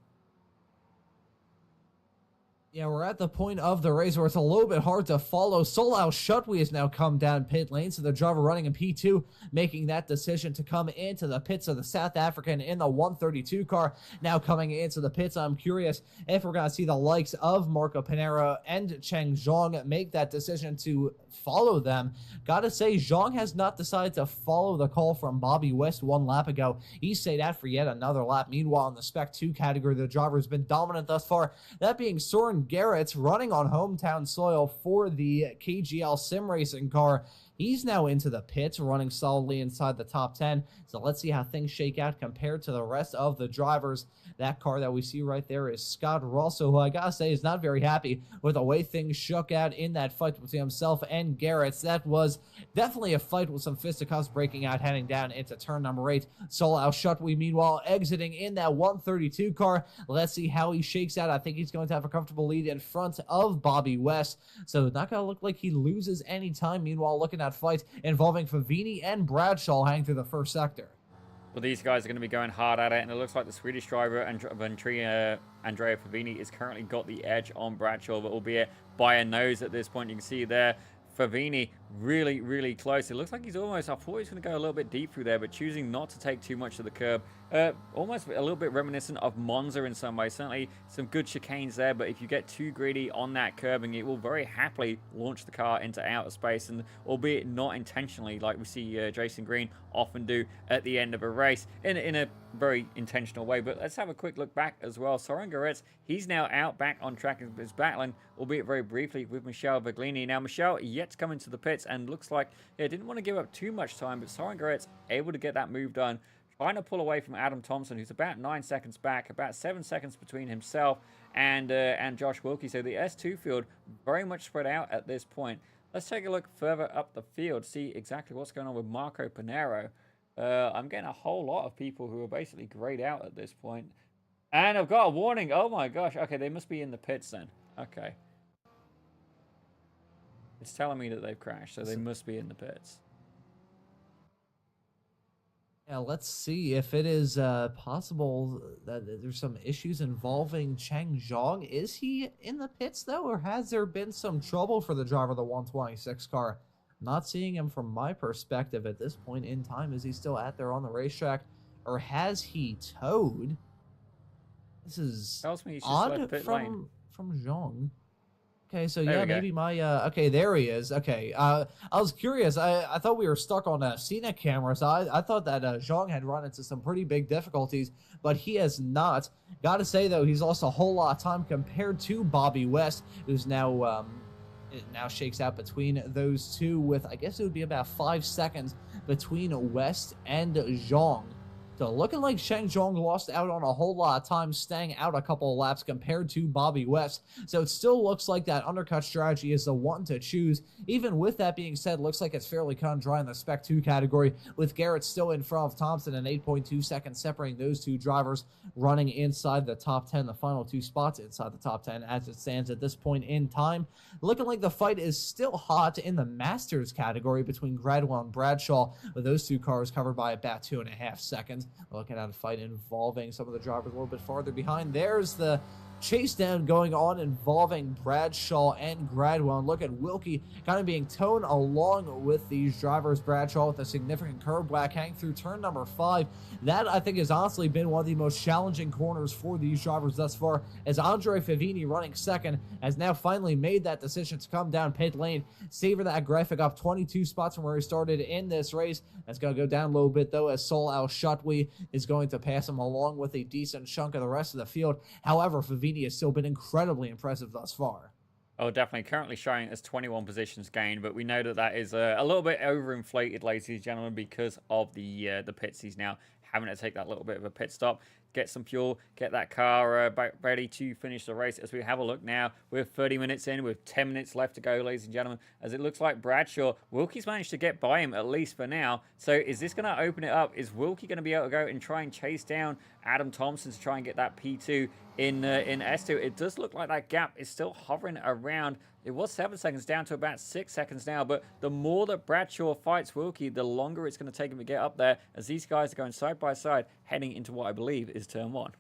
Yeah, we're at the point of the race where it's a little bit hard to follow. Solal Shutwi has now come down pit lane, so the driver running in P2 making that decision to come into the pits of the South African in the 132 car. Now coming into the pits, I'm curious if we're going to see the likes of Marco Panero and Cheng Zhang make that decision to follow them. Gotta say, Zhang has not decided to follow the call from Bobby West one lap ago. He stayed out for yet another lap. Meanwhile, in the Spec 2 category, the driver's been dominant thus far. That being Soren Garrett's running on hometown soil for the KGL sim racing car. He's now into the pits, running solidly inside the top 10. So let's see how things shake out compared to the rest of the drivers. That car that we see right there is Scott Russell, who I gotta say is not very happy with the way things shook out in that fight between himself and Garrett's. That was definitely a fight with some fisticuffs breaking out, heading down into turn number 8. Solal Shutwi, meanwhile, exiting in that 132 car. Let's see how he shakes out. I think he's going to have a comfortable lead in front of Bobby West. So not gonna look like he loses any time. Meanwhile, looking at fight involving Favini and Bradshaw hanging through the first sector. Well, these guys are going to be going hard at it, and it looks like the Swedish driver, Andrea Favini, is currently got the edge on Bradshaw, but albeit by a nose at this point. You can see there, Favini really, really close. It looks like he's almost, I thought he was going to go a little bit deep through there, but choosing not to take too much of the curb. Almost a little bit reminiscent of Monza in some way. Certainly some good chicanes there, but if you get too greedy on that curbing, it will very happily launch the car into outer space, and albeit not intentionally, like we see Jason Green often do at the end of a race in a very intentional way. But let's have a quick look back as well. Soren Garretz, he's now out back on track and is battling, albeit very briefly, with Michel Baglini. Now Michel yet to come into the pits, and looks like, yeah, didn't want to give up too much time, but Soren Garretz able to get that move done, trying to pull away from Adam Thompson, who's about 9 seconds back, about 7 seconds between himself and Josh Wilkie. So the S2 field very much spread out at this point. Let's take a look further up the field, see exactly what's going on with Marco Panero. I'm getting a whole lot of people who are basically grayed out at this point. And I've got a warning. Oh my gosh. Okay, they must be in the pits then. Okay. It's telling me that they've crashed, so they must be in the pits. Yeah, let's see if it is possible that there's some issues involving Cheng Zhang. Is he in the pits, though, or has there been some trouble for the driver of the 126 car? Not seeing him from my perspective at this point in time. Is he still out there on the racetrack, or has he towed? This is odd from Zhang. Okay, so yeah, maybe my, okay, there he is. Okay, I was curious. I thought we were stuck on a Cena camera, so I thought that Zhang had run into some pretty big difficulties, but he has not. Gotta say, though, he's lost a whole lot of time compared to Bobby West, who's now, it now shakes out between those two with, I guess it would be about 5 seconds between West and Zhang. So looking like Cheng Zhang lost out on a whole lot of time, staying out a couple of laps compared to Bobby West. So it still looks like that undercut strategy is the one to choose. Even with that being said, looks like it's fairly cut and dry in the Spec 2 category, with Garrett still in front of Thompson and 8.2 seconds separating those two drivers, running inside the top 10, the final 2 spots inside the top 10 as it stands at this point in time. Looking like the fight is still hot in the Masters category between Gradwell and Bradshaw, with those two cars covered by about 2.5 seconds. Looking at a fight involving some of the drivers a little bit farther behind. There's the chase down going on involving Bradshaw and Gradwell. And look at Wilkie kind of being towed along with these drivers. Bradshaw with a significant curb whack hanging through turn number 5. That, I think, has honestly been one of the most challenging corners for these drivers thus far, as Andre Favini, running second, has now finally made that decision to come down pit lane. Savor that graphic up 22 spots from where he started in this race. That's going to go down a little bit, though, as Solal Shutwi is going to pass him along with a decent chunk of the rest of the field. However, Favini has still been incredibly impressive thus far. Oh, definitely. Currently showing as 21 positions gained, but we know that that is a little bit overinflated, ladies and gentlemen, because of the pits. He's now having to take that little bit of a pit stop, get some fuel, get that car ready to finish the race. As we have a look now, we're 30 minutes in with 10 minutes left to go, ladies and gentlemen, as it looks like Bradshaw, Wilkie's managed to get by him, at least for now. So is this going to open it up? Is Wilkie going to be able to go and try and chase down Adam Thompson to try and get that P2 in S2? It does look like that gap is still hovering around. It was 7 seconds down to about 6 seconds now, but the more that Bradshaw fights Wilkie, the longer it's going to take him to get up there, as these guys are going side by side, heading into what I believe is turn 1.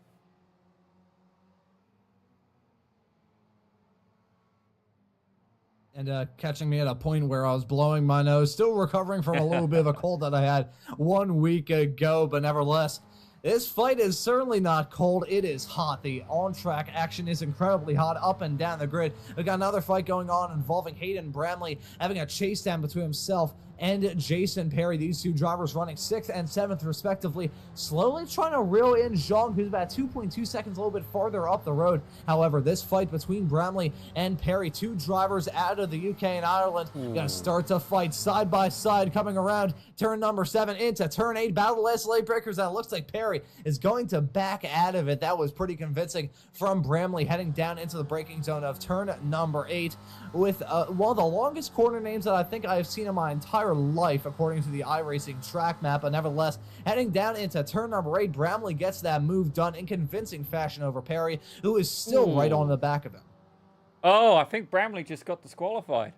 and catching me at a point where I was blowing my nose, still recovering from a little bit of a cold that I had 1 week ago, but nevertheless, this fight is certainly not cold. It is hot. The on-track action is incredibly hot up and down the grid. We got another fight going on involving Hayden Bramley having a chase down between himself and Jason Perry. These two drivers running 6th and 7th respectively, slowly trying to reel in Zhang, who's about 2.2 seconds a little bit farther up the road. However, this fight between Bramley and Perry, two drivers out of the UK and Ireland, gonna start to fight side by side, coming around turn number 7 into turn 8. Battle last late breakers, and it looks like Perry is going to back out of it. That was pretty convincing from Bramley, heading down into the braking zone of turn number 8 with one of the longest corner names that I think I've seen in my entire life, according to the iRacing track map. But nevertheless, heading down into turn number 8, Bramley gets that move done in convincing fashion over Perry, who is still right on the back of him. Oh, I think Bramley just got disqualified.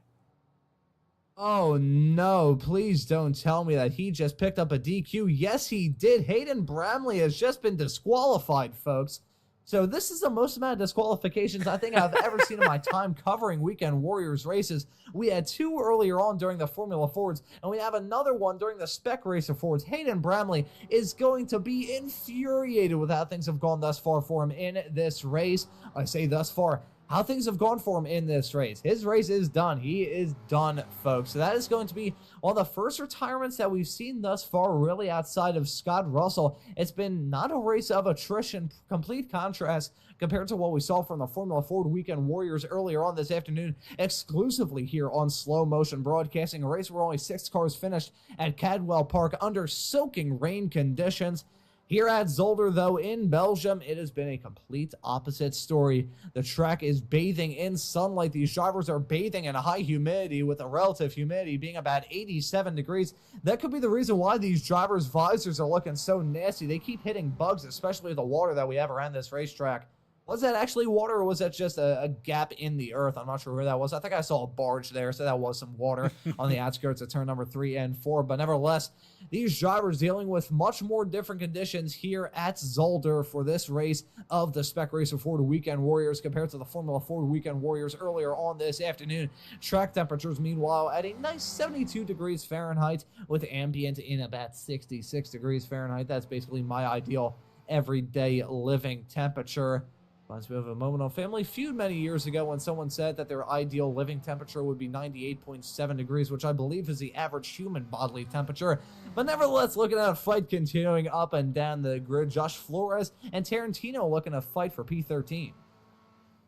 Oh no, please don't tell me that he just picked up a DQ. Yes, he did. Hayden Bramley has just been disqualified, folks. So this is the most amount of disqualifications I think I've ever seen in my time covering Weekend Warriors races. We had 2 earlier on during the Formula Fords, and we have another one during the Spec Racer Fords. Hayden Bramley is going to be infuriated with how things have gone thus far for him in this race. I say thus far, how things have gone for him in this race. His race is done. He is done, folks. So that is going to be one of the first retirements that we've seen thus far, really outside of Scott Russell. It's been not a race of attrition, complete contrast compared to what we saw from the Formula Ford Weekend Warriors earlier on this afternoon, exclusively here on Slow Motion Broadcasting, a race where only 6 cars finished at Cadwell Park under soaking rain conditions. Here at Zolder, though, in Belgium, it has been a complete opposite story. The track is bathing in sunlight. These drivers are bathing in a high humidity, with the relative humidity being about 87 degrees. That could be the reason why these drivers' visors are looking so nasty. They keep hitting bugs, especially the water that we have around this racetrack. Was that actually water, or was that just a gap in the earth? I'm not sure where that was. I think I saw a barge there, so that was some water on the outskirts of turn number 3 and 4. But nevertheless, these drivers dealing with much more different conditions here at Zolder for this race of the Spec Racer Ford Weekend Warriors compared to the Formula Ford Weekend Warriors earlier on this afternoon. Track temperatures, meanwhile, at a nice 72 degrees Fahrenheit with ambient in about 66 degrees Fahrenheit. That's basically my ideal everyday living temperature. Reminds me of a moment on Family Feud many years ago when someone said that their ideal living temperature would be 98.7 degrees, which I believe is the average human bodily temperature. But nevertheless, looking at a fight continuing up and down the grid, Josh Flores and Tarantino looking to fight for P13.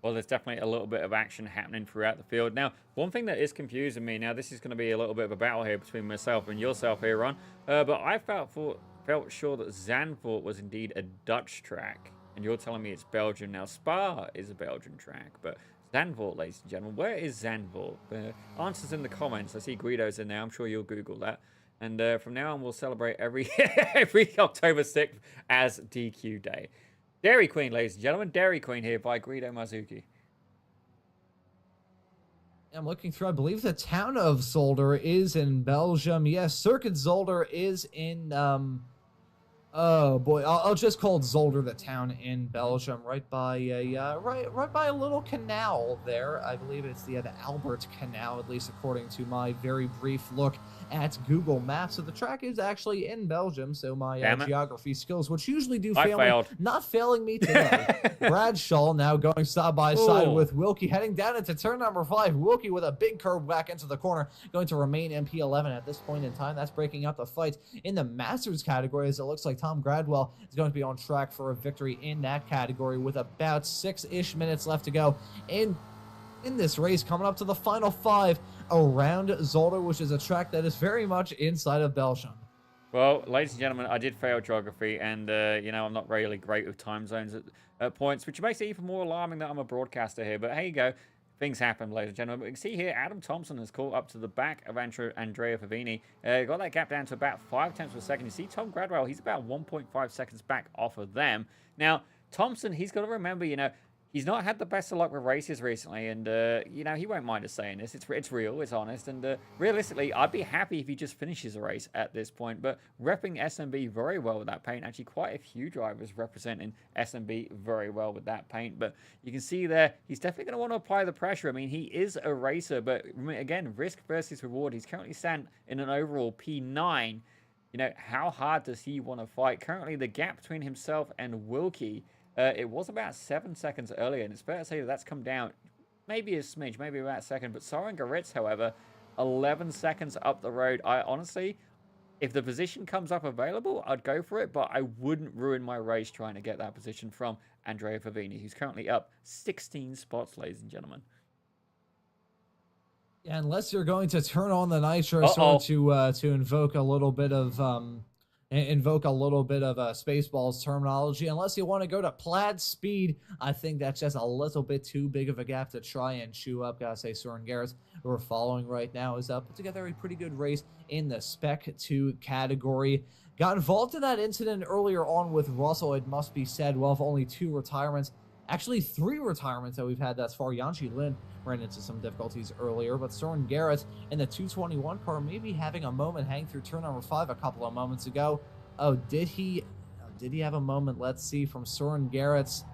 Well, there's definitely a little bit of action happening throughout the field. Now, one thing that is confusing me, now this is going to be a little bit of a battle here between myself and yourself here, Ron, but I felt sure that Zandvoort was indeed a Dutch track. And you're telling me it's Belgium. Now, Spa is a Belgian track, but Zandvoort, ladies and gentlemen, where is Zandvoort? Answers in the comments. I see Guido's in there. I'm sure you'll Google that. And from now on, we'll celebrate every October 6th as DQ Day. Dairy Queen, ladies and gentlemen. Dairy Queen here by Guido Mazuki. I'm looking through. I believe the town of Zolder is in Belgium. Yes, Circuit Zolder is in... Oh boy, I'll just call it Zolder, the town in Belgium, right by a right by a little canal there. I believe it's the Albert Canal, at least according to my very brief look at Google Maps. So the track is actually in Belgium. So my geography skills, which usually do fail me, not failing me today. Brad Shull now going side by side with Wilkie, heading down into turn number 5. Wilkie with a big curve back into the corner, going to remain MP11 at this point in time. That's breaking up the fight in the Masters category, as it looks like Tom Gradwell is going to be on track for a victory in that category with about 6-ish minutes left to go in this race, coming up to the final 5 around Zolder, which is a track that is very much inside of Belgium. Well, ladies and gentlemen, I did fail geography, and I'm not really great with time zones at points, which makes it even more alarming that I'm a broadcaster here. But here you go. Things happen, ladies and gentlemen. But you can see here, Adam Thompson has caught up to the back of Andrea Favini. Got that gap down to about 0.5 of a second. You see Tom Gradwell, he's about 1.5 seconds back off of them. Now, Thompson, he's got to remember, he's not had the best of luck with races recently, and you know, he won't mind us saying this. It's real, it's honest, and realistically, I'd be happy if he just finishes a race at this point. But repping SMB very well with that paint. Actually, quite a few drivers representing SMB very well with that paint. But you can see there, he's definitely going to want to apply the pressure. I mean, he is a racer, but again, risk versus reward. He's currently standing in an overall P9. You know, how hard does he want to fight? Currently, the gap between himself and Wilkie, it was about 7 seconds earlier, and it's fair to say that that's come down maybe a smidge, maybe about a second. But Soren Garritz, however, 11 seconds up the road. I honestly, if the position comes up available, I'd go for it, but I wouldn't ruin my race trying to get that position from Andrea Favini, who's currently up 16 spots, ladies and gentlemen. Yeah, unless you're going to turn on the nitro or to invoke a little bit of Spaceballs terminology. Unless you want to go to plaid speed, I think that's just a little bit too big of a gap to try and chew up. Gotta say, Soren Garritz, who we're following right now, is put together a pretty good race in the Spec 2 category. Got involved in that incident earlier on with Russell, it must be said, well, of only 2 retirements. Actually, 3 retirements that we've had thus far. Yanqi Lin ran into some difficulties earlier, but Soren Garritz in the 221 car maybe having a moment hang through turn number 5 a couple of moments ago. Oh, did he have a moment? Let's see, from Soren Garritz.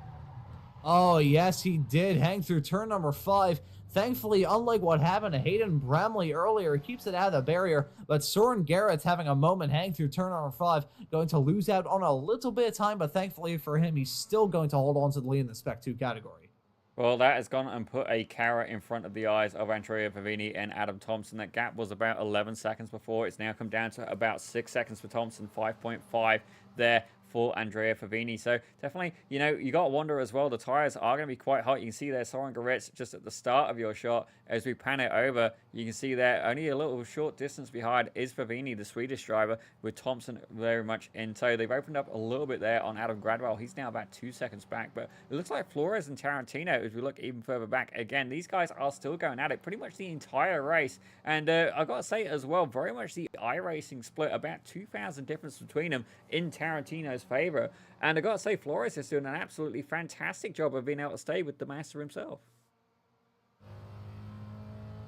Oh, yes, he did hang through turn number 5. Thankfully, unlike what happened to Hayden Bramley earlier, he keeps it out of the barrier, but Soren Garrett's having a moment hang through turn number 5, going to lose out on a little bit of time, but thankfully for him, he's still going to hold on to the lead in the Spec 2 category. Well, that has gone and put a carrot in front of the eyes of Andrea Favini and Adam Thompson. That gap was about 11 seconds before. It's now come down to about 6 seconds for Thompson, 5.5 there for Andrea Favini. So definitely, you know, you got to wonder as well, the tires are going to be quite hot. You can see there Soren Garritz just at the start of your shot. As we pan it over, you can see there only a little short distance behind is Favini, the Swedish driver, with Thompson very much in tow. They've opened up a little bit there on Adam Gradwell. He's now about 2 seconds back, but it looks like Flores and Tarantino, as we look even further back, again, these guys are still going at it pretty much the entire race. And I got to say as well, very much the iRacing split, about 2,000 difference between them in Tarantino's favor. And I got to say, Flores is doing an absolutely fantastic job of being able to stay with the master himself.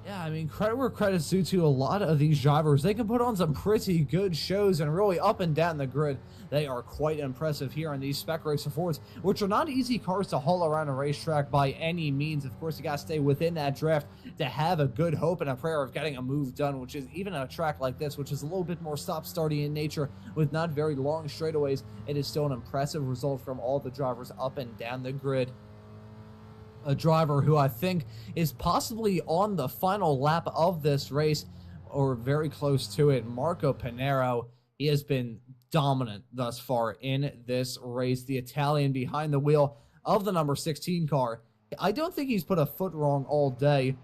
Yeah, I mean, credit where credit's due to a lot of these drivers. They can put on some pretty good shows, and really up and down the grid, they are quite impressive here on these Spec Racer Fords, which are not easy cars to haul around a racetrack by any means. Of course, you got to stay within that draft to have a good hope and a prayer of getting a move done, which is even a track like this, which is a little bit more stop-starty in nature with not very long straightaways. It is still an impressive result from all the drivers up and down the grid. A driver who I think is possibly on the final lap of this race or very close to it, Marco Pinero. He has been dominant thus far in this race, the Italian behind the wheel of the number 16 car. I don't think he's put a foot wrong all day.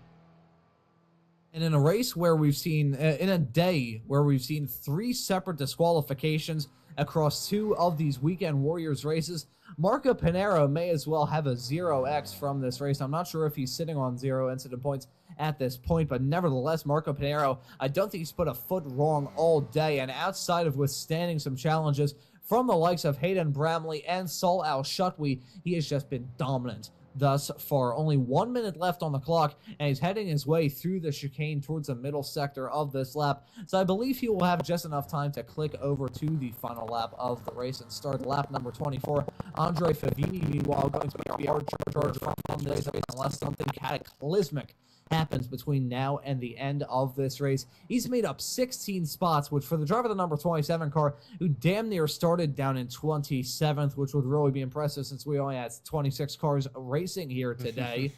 And in a race where we've seen, in a day where we've seen 3 separate disqualifications across 2 of these Weekend Warriors races, Marco Pinero may as well have a 0x from this race. I'm not sure if he's sitting on 0 incident points at this point, but nevertheless, Marco Pinero, I don't think he's put a foot wrong all day, and outside of withstanding some challenges from the likes of Hayden Bramley and Saul Al-Shutwi, he has just been dominant thus far. Only 1 minute left on the clock, and he's heading his way through the chicane towards the middle sector of this lap. So I believe he will have just enough time to click over to the final lap of the race and start lap number 24. Andre Favini, meanwhile, going to be our charge from this race unless something cataclysmic happens between now and the end of this race. He's made up 16 spots, which for the driver of the number 27 car, who damn near started down in 27th, which would really be impressive since we only had 26 cars racing here today.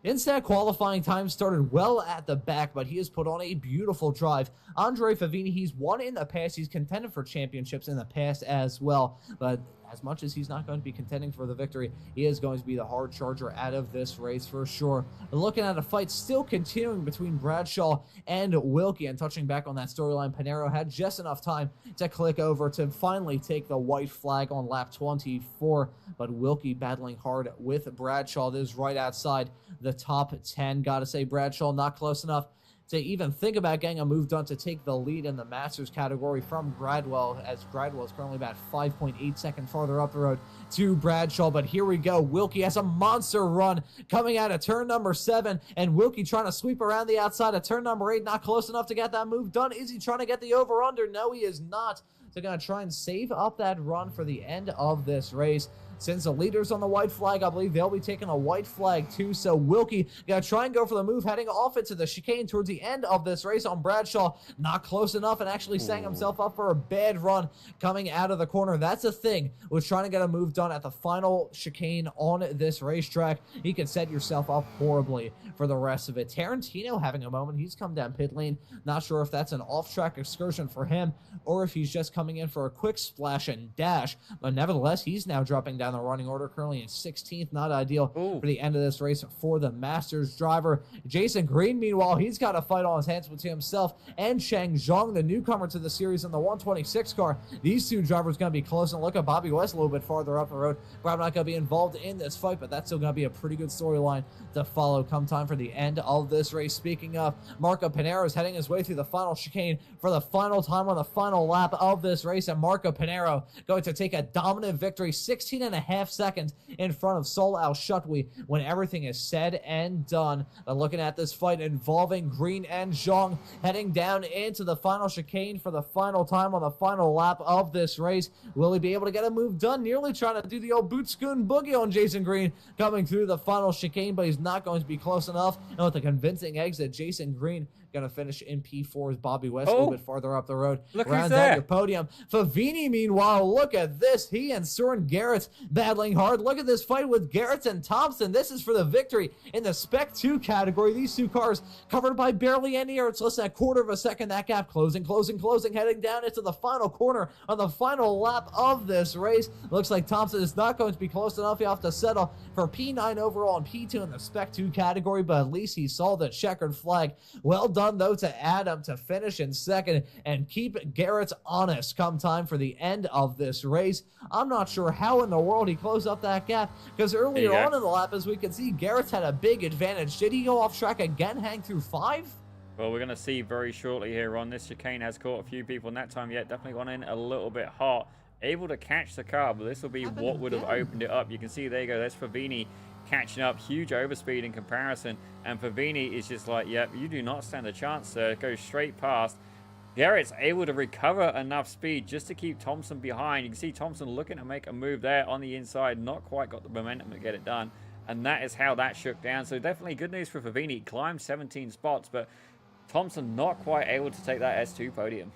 Instead, qualifying time started well at the back, but he has put on a beautiful drive. Andre Favini, he's won in the past. He's contended for championships in the past as well, but as much as he's not going to be contending for the victory, he is going to be the hard charger out of this race for sure. But looking at a fight still continuing between Bradshaw and Wilkie, and touching back on that storyline, Pinero had just enough time to click over to finally take the white flag on lap 24, but Wilkie battling hard with Bradshaw. This is right outside the top 10. Gotta say, Bradshaw not close enough to even think about getting a move done to take the lead in the Masters category from Gradwell, as Gradwell is currently about 5.8 seconds farther up the road to Bradshaw. But here we go. Wilkie has a monster run coming out of turn number 7, and Wilkie trying to sweep around the outside of turn number 8, not close enough to get that move done. Is he trying to get the over-under? No, he is not. So going to try and save up that run for the end of this race. Since the leader's on the white flag, I believe they'll be taking a white flag too. So Wilkie going to try and go for the move, heading off into the chicane towards the end of this race on Bradshaw. Not close enough, and actually setting himself up for a bad run coming out of the corner. That's the thing with trying to get a move done at the final chicane on this racetrack. You can set yourself up horribly for the rest of it. Tarantino having a moment. He's come down pit lane. Not sure if that's an off-track excursion for him or if he's just coming in for a quick splash and dash. But nevertheless, he's now dropping down the running order, currently in 16th. Not ideal for the end of this race for the Masters driver. Jason Green, meanwhile, he's got a fight on his hands between himself and Cheng Zhang, the newcomer to the series in the 126 car. These two drivers going to be close, and look at Bobby West a little bit farther up the road. Probably not going to be involved in this fight, but that's still going to be a pretty good storyline to follow come time for the end of this race. Speaking of, Marco Pinero is heading his way through the final chicane for the final time on the final lap of this race, and Marco Pinero going to take a dominant victory, 16.5 seconds in front of Sol Al-Shutwi when everything is said and done. Looking at this fight involving Green and Zhang heading down into the final chicane for the final time on the final lap of this race. Will he be able to get a move done? Nearly trying to do the old boot scoon boogie on Jason Green coming through the final chicane, but he's not going to be close enough. And with a convincing exit, Jason Green going to finish in P4 as Bobby West a little bit farther up the road. Rounds out your podium. Favini, meanwhile, look at this. He and Soren Garrett battling hard. Look at this fight with Garrett and Thompson. This is for the victory in the Spec 2 category. These two cars covered by barely any air. It's less than a quarter of a second. That gap closing, heading down into the final corner on the final lap of this race. Looks like Thompson is not going to be close enough. He'll have to settle for P9 overall and P2 in the Spec 2 category, but at least he saw the checkered flag. Well done, though, to Adam to finish in second and keep Garrett honest come time for the end of this race. I'm not sure how in the world he closed up that gap, because earlier on in the lap, as we can see, Garrett had a big advantage. Did he go off track again, hang through 5? Well, we're going to see very shortly here on this chicane. Has caught a few people in that time yet. Definitely gone in a little bit hot. Able to catch the car, but this will be what would have opened it up. You can see there you go. There's Favini catching up. Huge overspeed in comparison. And Favini is just like, yep, you do not stand a chance, sir. Goes straight past. Garrett's able to recover enough speed just to keep Thompson behind. You can see Thompson looking to make a move there on the inside. Not quite got the momentum to get it done. And that is how that shook down. So definitely good news for Favini. Climbed 17 spots, but Thompson not quite able to take that S2 podium.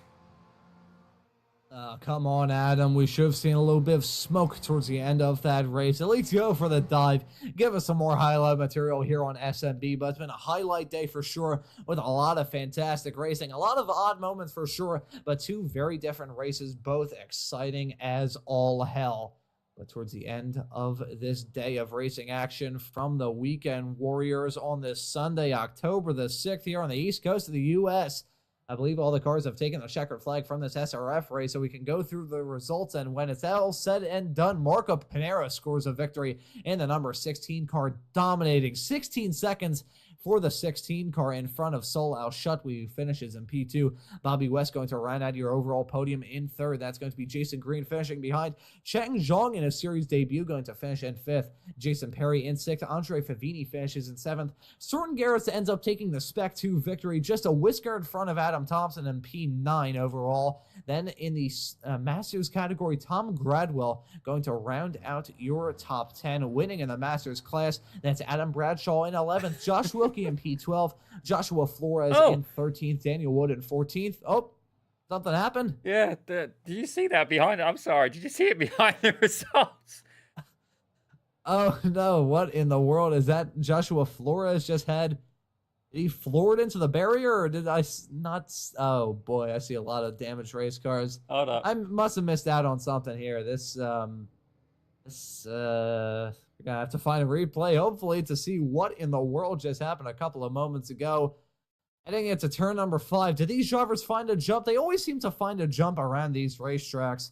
Come on, Adam. We should have seen a little bit of smoke towards the end of that race. At least go for the dive. Give us some more highlight material here on SMB. But it's been a highlight day for sure, with a lot of fantastic racing. A lot of odd moments for sure, but two very different races, both exciting as all hell. But towards the end of this day of racing action from the Weekend Warriors on this Sunday, October the 6th, here on the East Coast of the U.S., I believe all the cars have taken the checkered flag from this SRF race, so we can go through the results. And when it's all said and done, Marco Pinero scores a victory in the number 16 car, dominating 16 seconds for the 16 car in front of Sol Al-Shutwi, who finishes in P2. Bobby West going to round out your overall podium in third. That's going to be Jason Green finishing behind. Cheng Zhang in his series debut going to finish in fifth. Jason Perry in sixth. Andre Favini finishes in seventh. Soren Garrett ends up taking the Spec 2 victory, just a whisker in front of Adam Thompson in P9 overall. Then in the Masters category, Tom Gradwell going to round out your top 10, winning in the Masters class. That's Adam Bradshaw in 11th, Josh Wilkie in P12, Joshua Flores in 13th, Daniel Wood in 14th. Oh, something happened? Yeah, did you see that behind it? I'm sorry, did you see it behind the results? Oh, no, what in the world is that? Joshua Flores just had... Did he floored into the barrier, or did I not? Oh boy, I see a lot of damaged race cars. Hold up. I must have missed out on something here. We're gonna have to find a replay, hopefully, to see what in the world just happened a couple of moments ago. Heading into turn number 5. Did these drivers find a jump? They always seem to find a jump around these racetracks.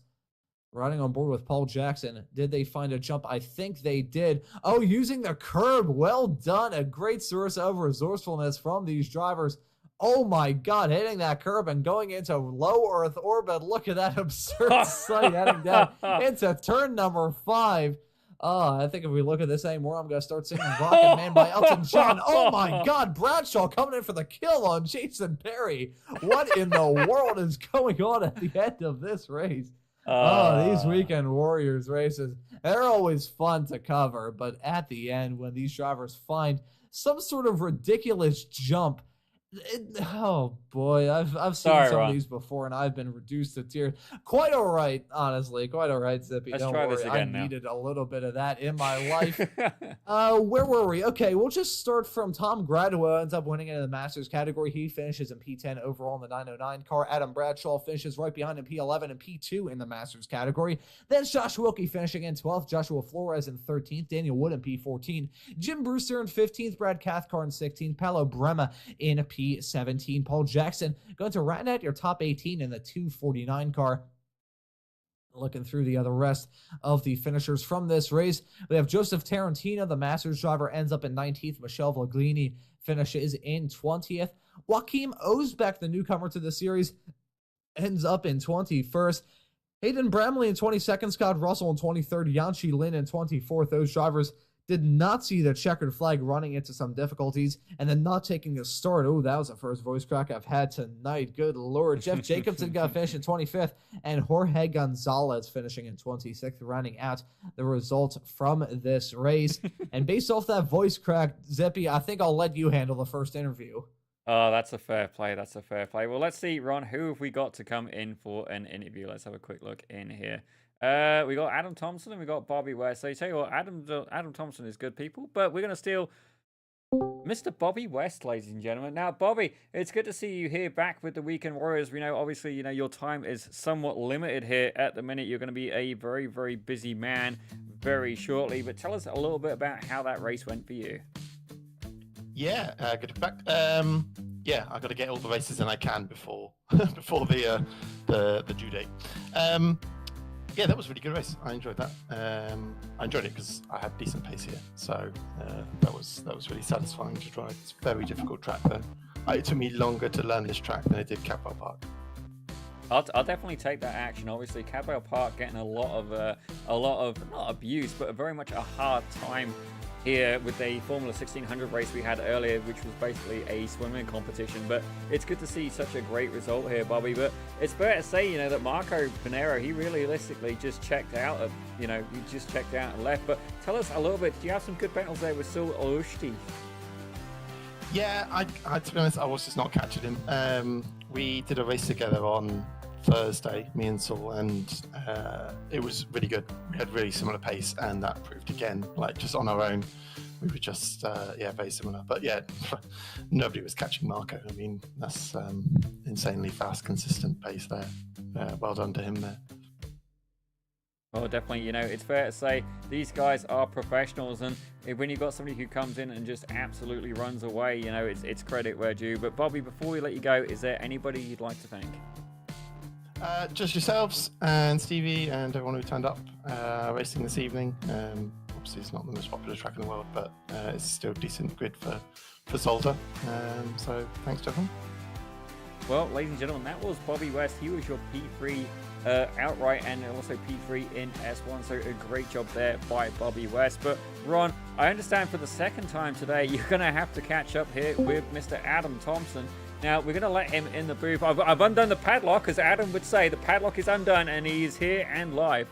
Riding on board with Paul Jackson. Did they find a jump? I think they did. Oh, using the curb. Well done. A great source of resourcefulness from these drivers Oh my God, hitting that curb and going into low Earth orbit. Look at that absurd sight heading down into turn number 5. I think if we look at this anymore, I'm going to start singing Rocket Man by Elton John. Oh my God, Bradshaw coming in for the kill on Jason Perry. What in the world is going on at the end of this race? These Weekend Warriors races, they're always fun to cover, but at the end, when these drivers find some sort of ridiculous jump, oh boy, I've seen some of these before, and I've been reduced to tears. Quite all right, honestly. Quite all right, Zippy. Let's Don't try worry. this again now. Needed a little bit of that in my life. Where were we? Okay, we'll just start from Tom Gradua. Ends up winning in the Masters category. He finishes in P10 overall in the 909 car. Adam Bradshaw finishes right behind him, P11 and P2 in the Masters category. Then Josh Wilkie finishing in 12th. Joshua Flores in 13th. Daniel Wood in P14. Jim Brewster in 15th. Brad Cathcart in 16th. Paolo Brema in P17. Paul Jackson going to round out your top 18 in the 249 car. Looking through the other rest of the finishers from this race, we have Joseph Tarantino, the Masters driver, ends up in 19th. Michelle Vlaglini finishes in 20th. Joachim Osbeck, the newcomer to the series, ends up in 21st. Hayden Bramley in 22nd, Scott Russell in 23rd, Yanchi Lin in 24th. Those drivers did not see the checkered flag running into some difficulties and then not taking a start. Oh, that was the first voice crack I've had tonight. Good Lord. Jeff Jacobson got finished in 25th and Jorge Gonzalez finishing in 26th, rounding out the result from this race. And based off that voice crack, Zippy, I think I'll let you handle the first interview. Oh, that's a fair play. That's a fair play. Well, let's see, Ron, who have we got to come in for an interview? Let's have a quick look in here. We got Adam Thompson and we got Bobby West. So you tell you what, Adam Thompson is good people, but we're going to steal Mr. Bobby West, ladies and gentlemen. Now, Bobby, it's good to see you here back with the Weekend Warriors. We know, obviously, your time is somewhat limited here at the minute. You're going to be a very, very busy man very shortly, but tell us a little bit about how that race went for you. Yeah, good to be back. Yeah, I've got to get all the races in I can before the due date. Yeah, that was a really good race. I enjoyed that. I enjoyed it because I had decent pace here, so that was really satisfying to drive. It's a very difficult track though. It took me longer to learn this track than it did Cadwell Park. I'll definitely take that action. Obviously, Cadwell Park getting a lot of not abuse, but very much a hard time here with the Formula 1600 race we had earlier, which was basically a swimming competition. But it's good to see such a great result here, Bobby. But it's fair to say, that Marco Pinero, he realistically just checked out, he just checked out and left. But tell us a little bit, do you have some good battles there with Sul Olushti? Yeah, I to be honest, I was just not catching him. We did a race together on Thursday, me and Saul, and it was really good. We had really similar pace, and that proved again, like just on our own, we were just very similar. But yeah, nobody was catching Marco. I mean, that's insanely fast, consistent pace there. Well done to him there. Well, definitely, it's fair to say these guys are professionals, and when you've got somebody who comes in and just absolutely runs away, it's credit where due. But Bobby, before we let you go, is there anybody you'd like to thank? Just yourselves and Stevie and everyone who turned up racing this evening. Obviously, it's not the most popular track in the world, but it's still a decent grid for Zolder. So thanks to everyone. Well, ladies and gentlemen, that was Bobby West. He was your P3 outright and also P3 in S1. So a great job there by Bobby West. But Ron, I understand for the second time today, you're going to have to catch up here with Mr. Adam Thompson. Now, we're going to let him in the booth. I've undone the padlock, as Adam would say. The padlock is undone, and he is here and live.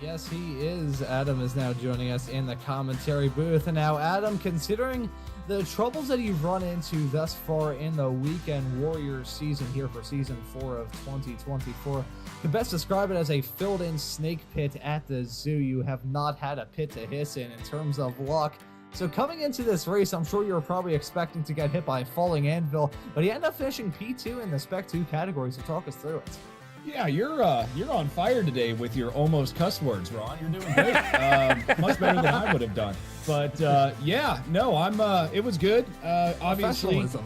Yes, he is. Adam is now joining us in the commentary booth. And now, Adam, considering the troubles that you've run into thus far in the Weekend Warriors season here for Season 4 of 2024, you can best describe it as a filled-in snake pit at the zoo. You have not had a pit to hiss in terms of luck. So coming into this race, I'm sure you were probably expecting to get hit by a falling anvil, but you end up finishing P2 in the Spec 2 category, so talk us through it. Yeah, you're on fire today with your almost cuss words, Ron. You're doing great. Much better than I would have done. But it was good. Obviously, professionalism.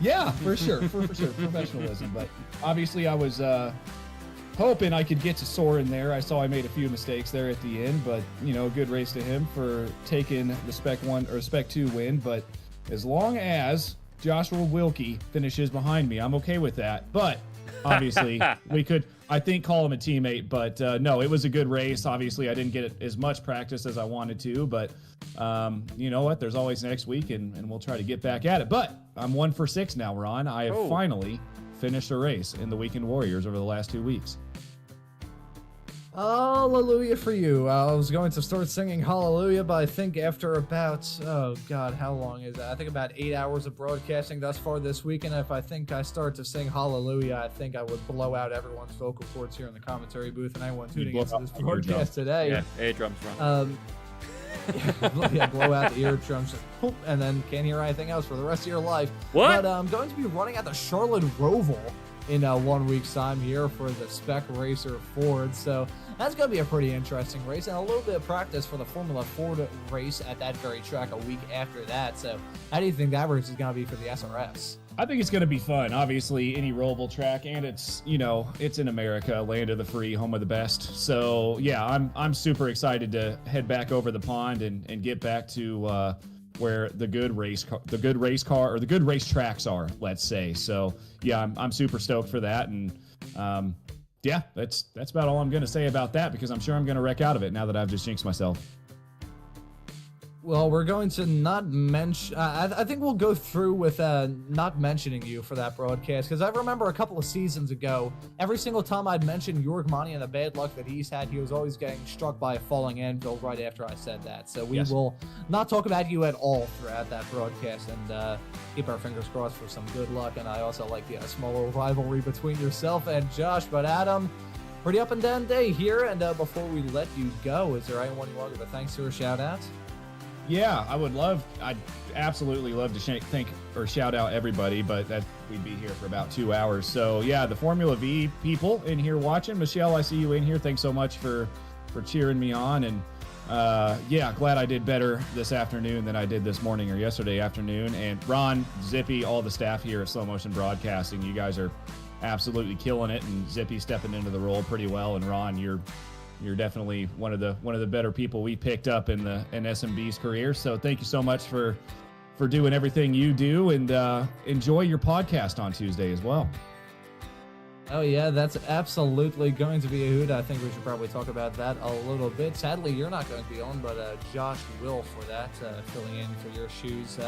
Yeah, for sure, for sure, professionalism. But obviously, I was hoping I could get to Soar in there. I saw I made a few mistakes there at the end, but a good race to him for taking the Spec 1 or Spec 2 win. But as long as Joshua Wilkie finishes behind me, I'm okay with that. But obviously, we could, I think, call him a teammate. But no, it was a good race. Obviously, I didn't get as much practice as I wanted to. But you know what? There's always next week, and we'll try to get back at it. But I'm 1 for 6 now, Ron. I have finally finished a race in the Weekend Warriors over the last 2 weeks. Hallelujah for you. I was going to start singing Hallelujah, but I think after about, oh God, how long is that? I think about 8 hours of broadcasting thus far this week, and if I think I start to sing Hallelujah, I think I would blow out everyone's vocal cords here in the commentary booth and anyone tuning into this broadcast today. Yeah, eardrums, Ron. Yeah, blow out the eardrums and then can't hear anything else for the rest of your life. What? But I'm going to be running at the Charlotte Roval in 1 week's time here for the Spec Racer Ford. So that's going to be a pretty interesting race and a little bit of practice for the Formula Ford race at that very track a week after that. So how do you think that race is going to be for the SRFs? I think it's going to be fun. Obviously, any rollable track, and it's, you know, it's in America, land of the free, home of the best. So yeah, I'm super excited to head back over the pond and get back to where the good race tracks are, let's say. So yeah, I'm super stoked for that, and yeah, that's about all I'm going to say about that, because I'm sure I'm going to wreck out of it now that I've just jinxed myself. Well, we're going to not mention... I think we'll go through with not mentioning you for that broadcast, because I remember a couple of seasons ago, every single time I'd mention Jorg Mani and the bad luck that he's had, he was always getting struck by a falling anvil right after I said that. So we will not talk about you at all throughout that broadcast, and keep our fingers crossed for some good luck. And I also like the small rivalry between yourself and Josh. But Adam, pretty up and down day here, and before we let you go, is there anyone you want to give a thanks to or shout out? Yeah, I'd absolutely love to thank or shout out everybody, but that we'd be here for about 2 hours. So yeah, the Formula V people in here watching. Michelle, I see you in here. Thanks so much for cheering me on. And yeah, glad I did better this afternoon than I did this morning or yesterday afternoon. And Ron, Zippy, all the staff here at Slow Motion Broadcasting, you guys are absolutely killing it, and Zippy stepping into the role pretty well. And Ron, you're definitely one of the better people we picked up in SMB's career. So thank you so much for doing everything you do, and enjoy your podcast on Tuesday as well. Oh yeah, that's absolutely going to be a hoot. I think we should probably talk about that a little bit. Sadly, you're not going to be on, but Josh will for that, filling in for your shoes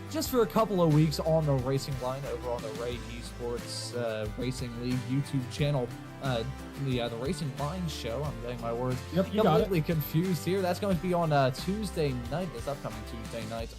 just for a couple of weeks on the racing line over on the Ray Esports Racing League YouTube channel. The Racing Line show. I'm getting my words completely confused here. That's going to be on Tuesday night, this upcoming Tuesday night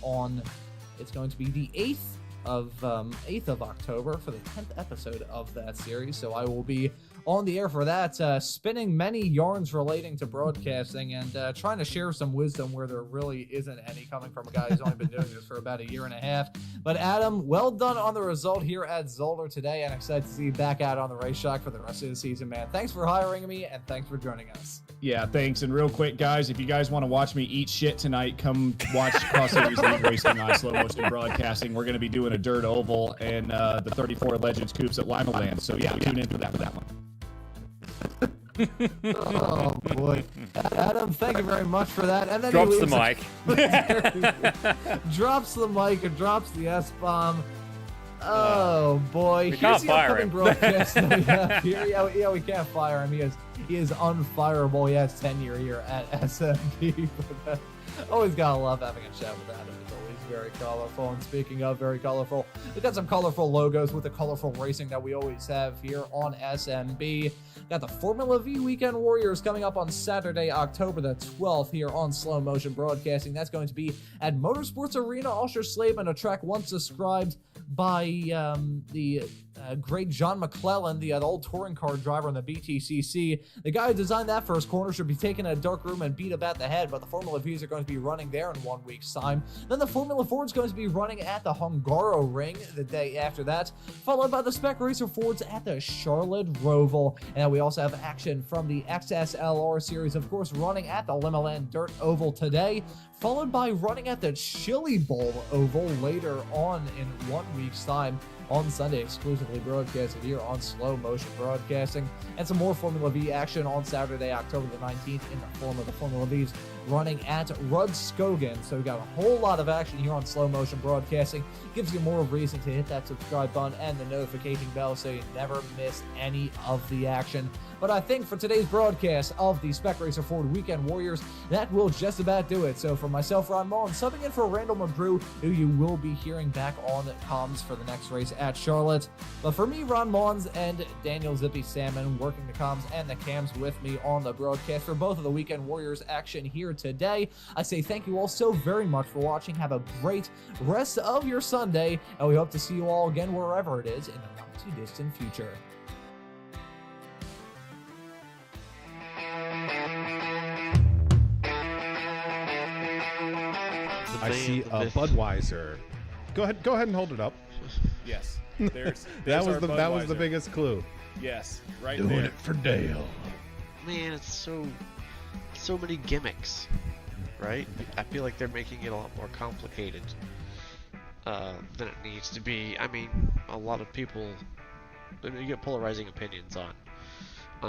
it's going to be the 8th of October for the 10th episode of that series. So I will be on the air for that, spinning many yarns relating to broadcasting and trying to share some wisdom where there really isn't any, coming from a guy who's only been doing this for about 1.5 years. But Adam, well done on the result here at Zolder today, and excited to see you back out on the racetrack for the rest of the season, man. Thanks for hiring me, and thanks for joining us. Yeah, thanks. And real quick, guys, if you guys want to watch me eat shit tonight, come watch Cross Series League Racing on Slow Motion Broadcasting. We're going to be doing a dirt oval and the 34 Legends Coops at Lima Land. So yeah, tune in for that one. Oh boy, Adam, thank you very much for that. And then drops the mic. Drops the mic and drops the S-bomb. Oh boy, we can't fire him. Broadcast that we have here. Yeah, we can't fire him. He is unfireable. He has tenure here at SMB. Always gotta love having a chat with Adam. It's always very colorful. And speaking of very colorful, we've got some colorful logos with the colorful racing that we always have here on SMB. Got the Formula V Weekend Warriors coming up on Saturday, October the 12th here on Slow Motion Broadcasting. That's going to be at Motorsports Arena, Oschersleben, a track once described by the great John McClellan, the old touring car driver in the BTCC. The guy who designed that first corner should be taken in a dark room and beat about the head, but the Formula Vs are going to be running there in 1 week's time. Then the Formula Ford's going to be running at the Hungaro Ring the day after that, followed by the Spec Racer Fords at the Charlotte Roval. And we also have action from the XSLR series, of course, running at the Limaland Dirt Oval today, followed by running at the Chili Bowl Oval later on in 1 week's time. on Sunday, exclusively broadcasted here on Slow Motion Broadcasting, and some more Formula V action on Saturday, October the 19th, in the form of the Formula V's running at Rudskogen. So we got a whole lot of action here on Slow Motion Broadcasting. Gives you more reason to hit that subscribe button and the notification bell so you never miss any of the action. But I think for today's broadcast of the Spec Racer Ford Weekend Warriors, that will just about do it. So for myself, Ron Maunz, subbing in for Randall McGrew, who you will be hearing back on comms for the next race at Charlotte. But for me, Ron Maunz, and Daniel Zippy Salmon working the comms and the cams with me on the broadcast for both of the Weekend Warriors action here today, I say thank you all so very much for watching. Have a great rest of your Sunday, and we hope to see you all again wherever it is in the not too distant future. I see a Budweiser. Go ahead and hold it up. Yes. There's that was our the biggest clue. Yes, right Doing there. it for Dale. Man, it's so many gimmicks, right? I feel like they're making it a lot more complicated than it needs to be. I mean, a lot of people, you get polarizing opinions on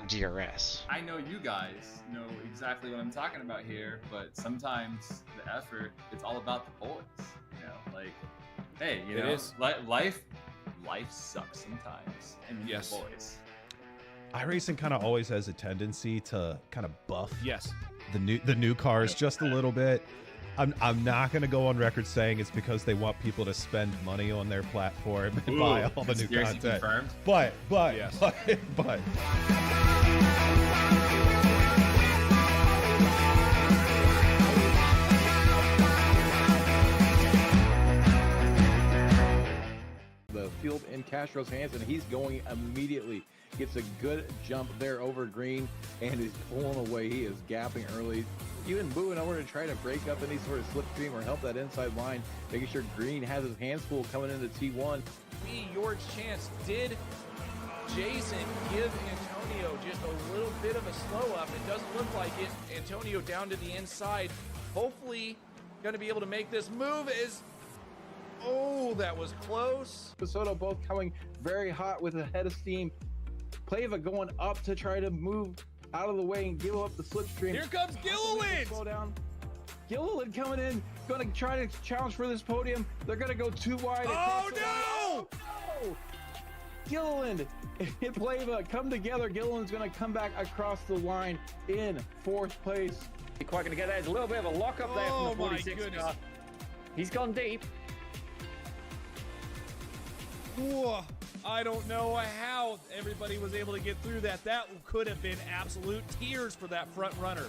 DRS. I know you guys know exactly what I'm talking about here, but sometimes the effort, it's all about the boys. You know, like, hey, you know, life sucks sometimes, and you Yes. boys. iRacing kind of always has a tendency to kind of buff Yes. the new cars just a little bit. I'm not going to go on record saying it's because they want people to spend money on their platform and buy all the new Conspiracy content. confirmed. But Yes. but The field in Castro's hands, and he's going immediately. Gets a good jump there over green, and he's pulling away. He is gapping early. Even booing over to try to break up any sort of slipstream or help that inside line, making sure Green has his hands full coming into T1. Be your chance. Did Jason give Antonio just a little bit of a slow up? It doesn't look like it. Antonio down to the inside. Hopefully going to be able to make this move. Oh, that was close. Soto both coming very hot with a head of steam. Plava going up to try to move out of the way and give up the slipstream. Here comes Gilliland. Slow down. Gilliland coming in, going to try to challenge for this podium. They're going to go too wide. Oh, no! Oh, no! Gilliland and Plava come together. Gilliland's going to come back across the line in fourth place. Quite going to get there. There's a little bit of a lock up there from the Oh, my 46 goodness. car. He's gone deep. Whoa. I don't know how everybody was able to get through that. That could have been absolute tears for that front runner.